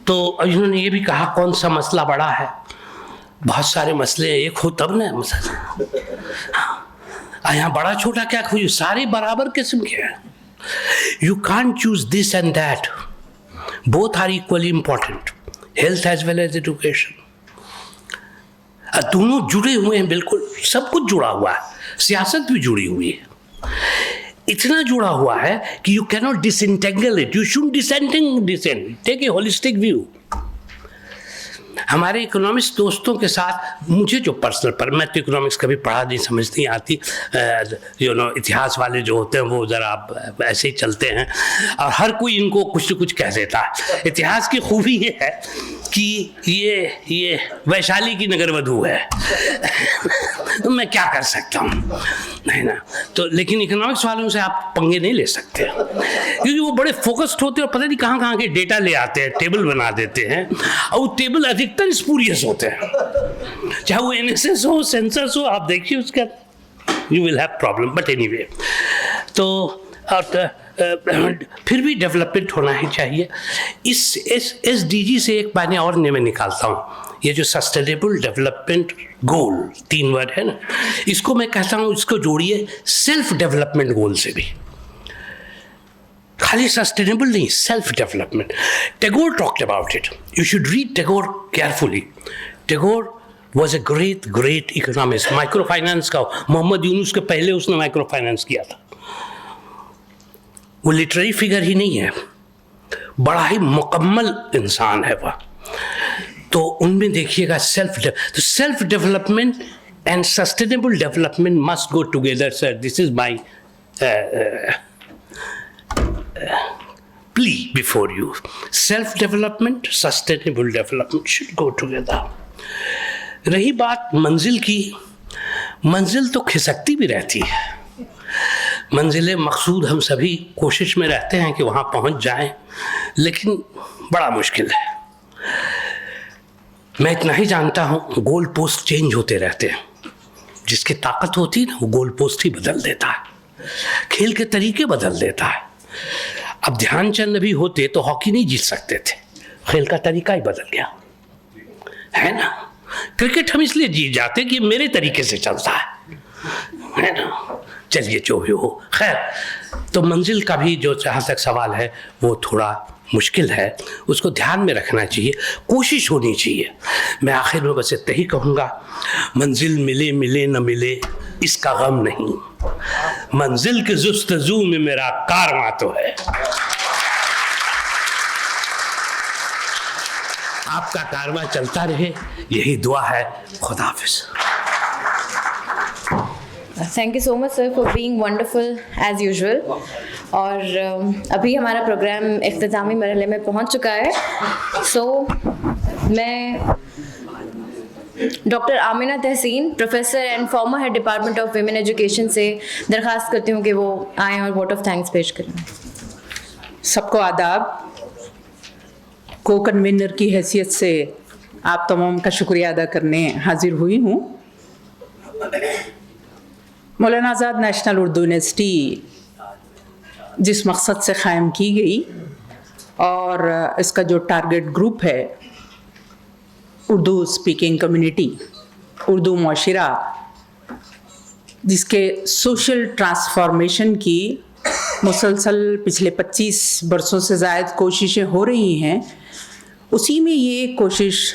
तो इन्होंने ये भी कहा कौन सा मसला बड़ा है, बहुत सारे मसले एक हो तब ना मसला। यहाँ बड़ा छोटा क्या खोजिए, सारे बराबर किस्म के हैं। You can't choose this and that, both are equally important, health as well as education. दोनों जुड़े हुए हैं, बिल्कुल सब कुछ जुड़ा हुआ है, सियासत भी जुड़ी हुई है, इतना जुड़ा हुआ है कि you can not disentangle it, you should dissent, take a holistic view. हमारे इकोनॉमिक्स दोस्तों के साथ मुझे जो पर्सनल पर, मैं तो इकोनॉमिक्स कभी पढ़ा नहीं, समझ नहीं आती, इतिहास वाले जो होते हैं वो ज़रा ऐसे ही चलते हैं और हर कोई इनको कुछ न कुछ कह देता है। इतिहास की खूबी ये है कि ये वैशाली की नगरवधू है तो मैं क्या कर सकता हूँ, है ना। तो लेकिन इकोनॉमिक्स वालों से आप पंगे नहीं ले सकते क्योंकि वो बड़े फोकस्ड होते हैं और पता नहीं कहाँ कहाँ के डेटा ले आते हैं, टेबल बना देते हैं, और वो टेबल अधिकतर स्पूरियस होते हैं, चाहे वो एनएसएस हो, सेंसस हो, आप देखिए उसका you will have problem. But anyway, तो फिर भी डेवलपमेंट होना ही चाहिए। इस SDG से एक मैंने और मैं निकालता हूँ, ये जो सस्टेनेबल डेवलपमेंट गोल, 3 वर्ड है ना, इसको मैं कहता हूँ इसको जोड़िए सेल्फ डेवलपमेंट गोल से भी। खाली सस्टेनेबल नहीं, self development. Tagore talked about it, you should read Tagore carefully. Tagore was a great economist, micro finance का, मोहम्मद यूनुस के पहले उसने माइक्रो फाइनेंस किया था। वो लिटरेरी फिगर ही नहीं है, बड़ा ही मुकम्मल इंसान है वह। तो उनमें देखिएगा self development and sustainable development must go together sir, this is my plea before you. Self-development, sustainable development should go together. रही बात मंजिल की, मंजिल तो खिसकती भी रहती है, मंजिल मकसूद हम सभी कोशिश में रहते हैं कि वहाँ पहुँच जाएं, लेकिन बड़ा मुश्किल है। मैं इतना ही जानता हूँ, गोल पोस्ट चेंज होते रहते हैं, जिसकी ताकत होती है ना वो गोल पोस्ट ही बदल देता है, खेल के तरीके बदल देता है। अब ध्यानचंद भी होते तो हॉकी नहीं जीत सकते थे, खेल का तरीका ही बदल गया, है ना। क्रिकेट हम इसलिए जीत जाते कि मेरे तरीके से चलता है ना। चलिए जो भी हो, खैर, तो मंजिल का भी जो जहाँ तक सवाल है वो थोड़ा मुश्किल है, उसको ध्यान में रखना चाहिए, कोशिश होनी चाहिए। मैं आखिर में बस इतना ही कहूँगा, मंजिल मिले मिले न मिले इसका गम नहीं, मंजिल के जुस्तजू में मेरा कारवां तो है। आपका कारवां चलता रहे, यही दुआ है। खुदा हाफिज। Thank you so much sir for being wonderful as usual. और अभी हमारा प्रोग्राम इख्तितामी मरहले में पहुंच चुका है। मैं doctor Amina Tahseen, professor and former head department of women education से दरख्वास्त करती हूँ कि वो आएँ और वोट ऑफ थैंक्स पेश करें। सबको आदाब। को कन्वीनर की हैसियत से आप तमाम का शुक्रिया अदा करने हाजिर हुई हूँ। मौलाना आज़ाद नेशनल उर्दू यूनिवर्सिटी जिस मकसद से क़ायम की गई और इसका जो टारगेट ग्रुप है उर्दू स्पीकिंग कम्युनिटी, उर्दू मुआशरा, जिसके सोशल ट्रांसफॉर्मेशन की मुसलसल पिछले 25 बरसों से ज़ायद कोशिशें हो रही हैं, उसी में ये कोशिश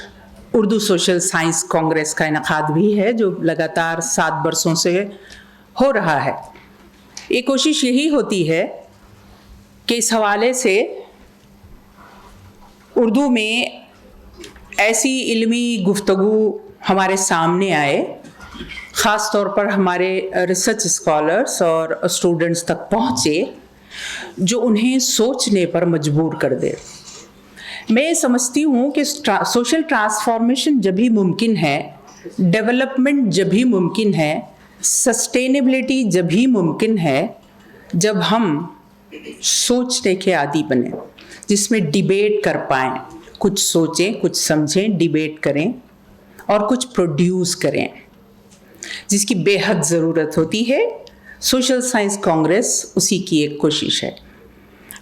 उर्दू सोशल साइंस कांग्रेस का इनकाद भी है, जो लगातार 7 बरसों से हो रहा है। ये कोशिश यही होती है कि इस हवाले से उर्दू में ऐसी इल्मी गुफ्तगू हमारे सामने आए, ख़ास तौर पर हमारे रिसर्च स्कॉलर्स और स्टूडेंट्स तक पहुँचे, जो उन्हें सोचने पर मजबूर कर दे। मैं समझती हूँ कि सोशल ट्रांसफॉर्मेशन जब भी मुमकिन है, डेवलपमेंट जब भी मुमकिन है, सस्टेनेबिलिटी जब भी मुमकिन है, जब हम सोचने के आदी बने, जिसमें डिबेट कर पाएँ, कुछ सोचें, कुछ समझें, डिबेट करें और कुछ प्रोड्यूस करें, जिसकी बेहद ज़रूरत होती है। सोशल साइंस कांग्रेस उसी की एक कोशिश है।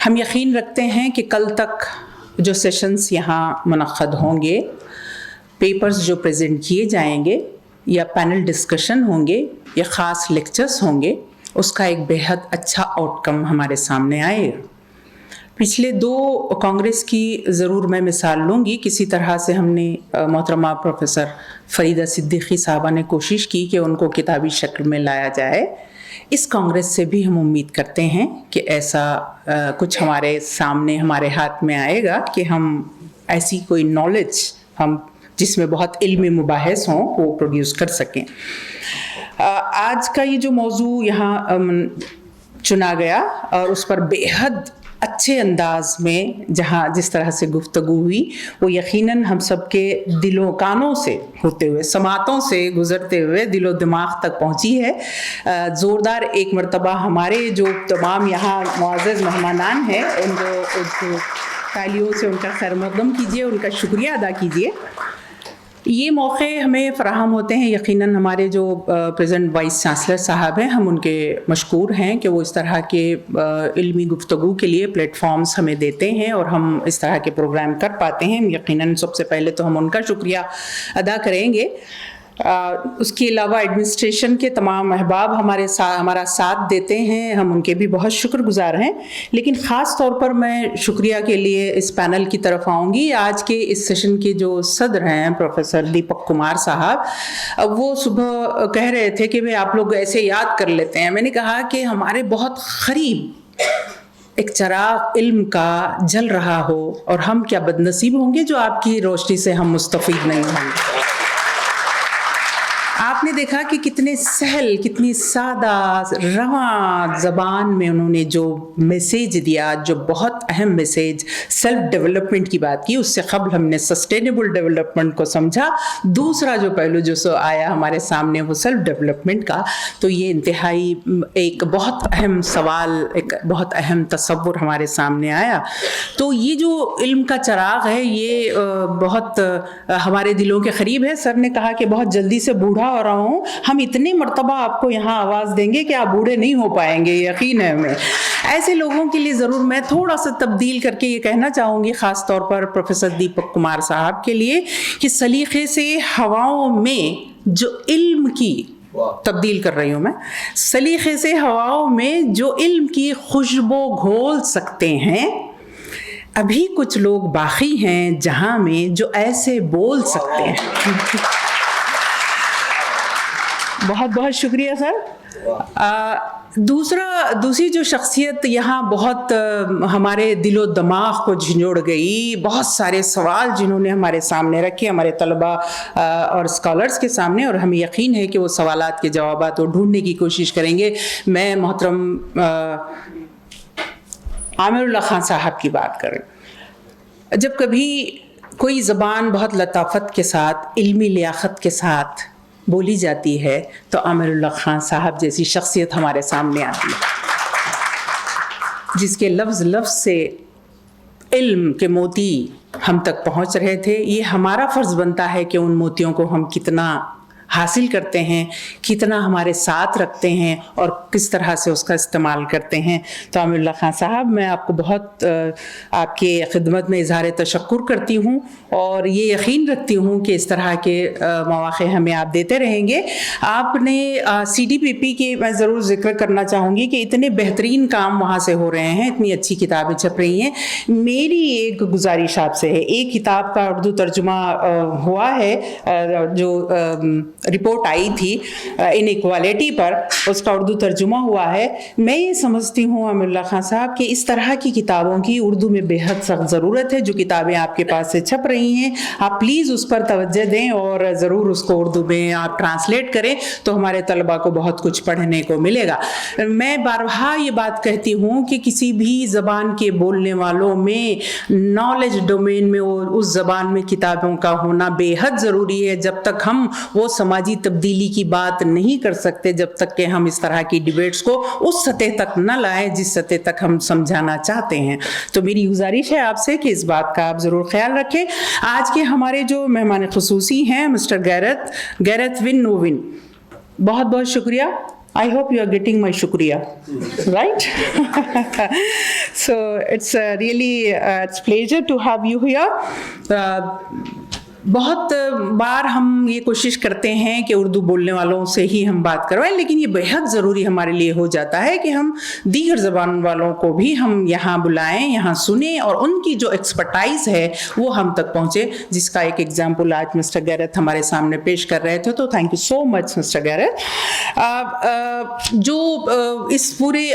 हम यकीन रखते हैं कि कल तक जो सेशंस यहाँ मुनक़्क़द होंगे, पेपर्स जो प्रेजेंट किए जाएंगे, या पैनल डिस्कशन होंगे, या ख़ास लेक्चर्स होंगे, उसका एक बेहद अच्छा आउटकम हमारे सामने आएगा। पिछले 2 कांग्रेस की ज़रूर मैं मिसाल लूँगी। किसी तरह से हमने मोहतरमा प्रोफेसर फ़रीदा सिद्दीकी साहबा ने कोशिश की कि उनको किताबी शक्ल में लाया जाए। इस कांग्रेस से भी हम उम्मीद करते हैं कि ऐसा कुछ हमारे सामने, हमारे हाथ में आएगा कि हम ऐसी कोई नॉलेज हम जिसमें बहुत इल्मी मुबाहिस हों वो प्रोड्यूस कर सकें। आज का ये जो मौजू यहाँ चुना गया और उस पर बेहद अच्छे अंदाज में जिस तरह से गुफ्तगू हुई, वो यकीनन हम सबके दिलों कानों से होते हुए, समातों से गुज़रते हुए दिलो दिमाग तक पहुंची है। ज़ोरदार एक मरतबा हमारे जो तमाम यहाँ मुअज़्ज़ज़ मेहमानान हैं उनको तालियों से उनका खैर मक़दम कीजिए, उनका शुक्रिया अदा कीजिए। ये मौके हमें फ़राहम होते हैं यकीनन हमारे जो प्रेजेंट वाइस चांसलर साहब हैं, हम उनके मशकूर हैं कि वो इस तरह के इल्मी गुफ्तगू के लिए प्लेटफॉर्म्स हमें देते हैं और हम इस तरह के प्रोग्राम कर पाते हैं। यकीनन सबसे पहले तो हम उनका शुक्रिया अदा करेंगे। उसके अलावा एडमिनिस्ट्रेशन के तमाम अहबाब हमारा साथ देते हैं, हम उनके भी बहुत शुक्रगुजार हैं। लेकिन ख़ास तौर पर मैं शुक्रिया के लिए इस पैनल की तरफ आऊँगी। आज के इस सेशन के जो सदर हैं प्रोफेसर दीपक कुमार साहब, वो सुबह कह रहे थे कि भाई आप लोग ऐसे याद कर लेते हैं। मैंने कहा कि हमारे बहुत करीब एक चराग इल्म का जल रहा हो और हम क्या बदनसीब होंगे जो आपकी रोशनी से हम मुस्तफ़ीद नहीं होंगे। आपने देखा कि कितने सहल, कितनी सादा रवां ज़बान में उन्होंने जो मैसेज दिया, जो बहुत अहम मैसेज सेल्फ डेवलपमेंट की बात की। उससे कबल हमने सस्टेनेबल डेवलपमेंट को समझा, दूसरा जो पहलू जो सो आया हमारे सामने वो सेल्फ डेवलपमेंट का। तो ये इंतहाई एक बहुत अहम सवाल, एक बहुत अहम तसव्वुर हमारे सामने आया। तो ये जो इल्म का चराग है ये बहुत हमारे दिलों के करीब है। सर ने कहा कि बहुत जल्दी से बूढ़ा हो रहा हूँ, हम इतने मर्तबा आपको यहाँ आवाज़ देंगे कि आप बूढ़े नहीं हो पाएंगे, यकीन है हमें। ऐसे लोगों के लिए ज़रूर मैं थोड़ा सा तब्दील करके ये कहना चाहूँगी, ख़ास तौर पर प्रोफेसर दीपक कुमार साहब के लिए, कि सलीक़े से हवाओं में जो इल्म की तब्दील कर रही हूँ मैं, सलीक़े से हवाओं में जो इल्म की खुशबू घोल सकते हैं, अभी कुछ लोग बाकी हैं जहाँ में जो ऐसे बोल सकते हैं। बहुत बहुत शुक्रिया सर। दूसरी जो शख्सियत यहाँ बहुत हमारे दिलो दिमाग को झंझोड़ गई, बहुत सारे सवाल जिन्होंने हमारे सामने रखे, हमारे तलबा और स्कॉलर्स के सामने, और हमें यकीन है कि वो सवालात के जवाबात वो ढूंढने की कोशिश करेंगे। मैं मोहतरम आमिरुल्लाह खान साहब की बात करें, जब कभी कोई ज़बान बहुत लताफत के साथ, इल्मी लियाकत के साथ बोली जाती है तो आमिरुल्लाह खान साहब जैसी शख्सियत हमारे सामने आती है, जिसके लफ्ज़ लफ्ज़ से इल्म के मोती हम तक पहुंच रहे थे। ये हमारा फ़र्ज़ बनता है कि उन मोतियों को हम कितना हासिल करते हैं, कितना हमारे साथ रखते हैं और किस तरह से उसका इस्तेमाल करते हैं। तो आमिरुल्लाह खान साहब, मैं आपको बहुत आपके खिदमत में इजहार तशक्कुर करती हूँ और ये यकीन रखती हूँ कि इस तरह के मौक़े हमें आप देते रहेंगे। आपने CDPP के मैं ज़रूर जिक्र करना चाहूँगी कि इतने बेहतरीन काम वहाँ से हो रहे हैं, इतनी अच्छी किताबें छप रही हैं। मेरी एक गुजारिश आपसे है, एक किताब का उर्दू तर्जुमा हुआ है, जो रिपोर्ट आई थी इनइक्वालिटी पर, उसका उर्दू तर्जुमा हुआ है। मैं ये समझती हूँ आमिरुल्लाह खान साहब कि इस तरह की किताबों की उर्दू में बेहद सख्त ज़रूरत है। जो किताबें आपके पास से छप रही हैं, आप प्लीज़ उस पर तवज्जो दें और ज़रूर उसको उर्दू में आप ट्रांसलेट करें, तो हमारे तलबा को बहुत कुछ पढ़ने को मिलेगा। मैं बारहा ये बात कहती हूँ कि किसी भी ज़बान के बोलने वालों में नॉलेज डोमेन में उस ज़बान में किताबों का होना बेहद ज़रूरी है। जब तक हम वो समाजी तब्दीली की बात नहीं कर सकते, जब तक कि हम इस तरह की डिबेट्स को उस सतह तक न लाएं जिस सतह तक हम समझाना चाहते हैं। तो मेरी गुजारिश है आपसे कि इस बात का आप ज़रूर ख्याल रखें। आज के हमारे जो मेहमान खुसूसी हैं मिस्टर गैरेथ विन ओवन, बहुत बहुत शुक्रिया। I hope you are getting my shukriya, right? So it's really it's pleasure to have you here. बहुत बार हम ये कोशिश करते हैं कि उर्दू बोलने वालों से ही हम बात करवाएं, लेकिन ये बेहद ज़रूरी हमारे लिए हो जाता है कि हम दीगर ज़बान वालों को भी हम यहाँ बुलाएं, यहाँ सुने और उनकी जो एक्सपर्टाइज़ है वो हम तक पहुँचे, जिसका एक एग्जाम्पल आज मिस्टर गैरेथ हमारे सामने पेश कर रहे थे। तो thank you so much mister Gareth. जो इस पूरे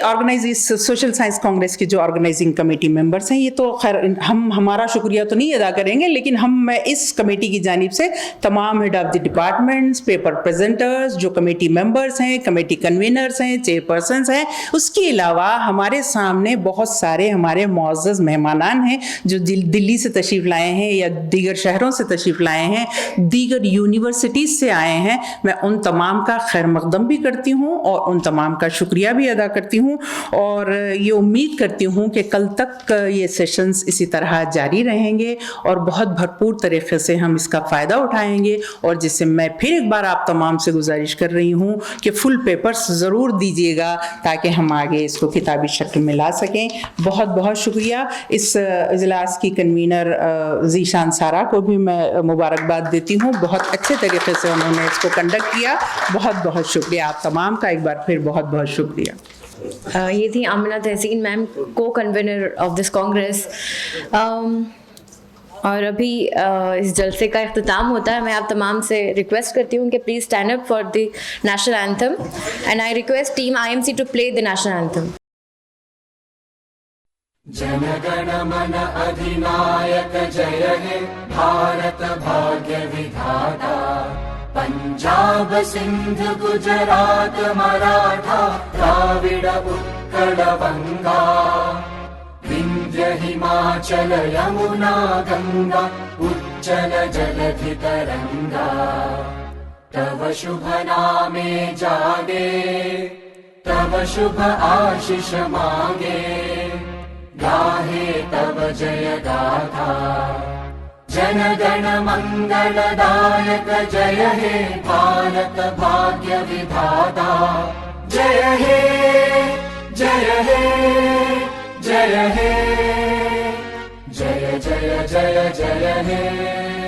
इस सोशल साइंस कांग्रेस के जो ऑर्गेनाइजिंग कमेटी मेंबर्स हैं, ये तो खैर हम हमारा शुक्रिया तो नहीं अदा करेंगे, लेकिन मैं इस कमेटी की जानिब से तमाम head of the departments, paper presenters, जो कमेटी मेंबर्स हैं, कमेटी कन्वीनर्स हैं, चेयरपर्सन्स हैं, उसके अलावा हमारे सामने बहुत सारे हमारे मुअज़्ज़ज़ मेहमानान हैं जो दिल्ली से तशरीफ़ लाए हैं या दीगर शहरों से तशरीफ़ लाए हैं, दीगर यूनिवर्सिटीज़ से आए हैं। मैं उन तमाम का खैर मक़दम भी करती हूँ और उन तमाम का शुक्रिया भी अदा करती हूँ और ये उम्मीद करती हूँ कि कल तक ये सेशंस इसी तरह जारी रहेंगे और बहुत भरपूर तरीक़े से हम इसका फ़ायदा उठाएंगे। और जिससे मैं फिर एक बार आप तमाम से गुजारिश कर रही हूँ कि फुल पेपर्स ज़रूर दीजिएगा ताकि हम आगे इसको किताबी शक्ल में ला सकें। बहुत बहुत शुक्रिया। इस इजलास की कन्वीनर ज़ीशान सारा को भी मैं मुबारकबाद देती हूँ, बहुत अच्छे तरीके से उन्होंने इसको कंडक्ट किया। बहुत बहुत शुक्रिया आप तमाम का, एक बार फिर बहुत बहुत शुक्रिया। ये थी आमिना तहसीन मैम, को कन्वीनर ऑफ दिस कांग्रेस। और अभी इस जलसे का इख्तिताम होता है। मैं आप तमाम से रिक्वेस्ट करती हूँ कि please stand up for the national anthem and I request team IMC to play the national anthem. जनगण मन अधिनायक जय हे भारत भाग्य विधाता, पंजाब सिंध गुजरात मराठा द्राविड उत्कल बंगा, विंध्य हिमाचल यमुना गंगा उच्चल जलधि तरंगा, तव शुभ नामे जागे तव शुभ आशीष मांगे, गाहे तव जय गाथा। जन गण मंगलदायक जय हे भारत भाग्य विधाता, जय हे जय हे जय हे जय जय जय जय हे।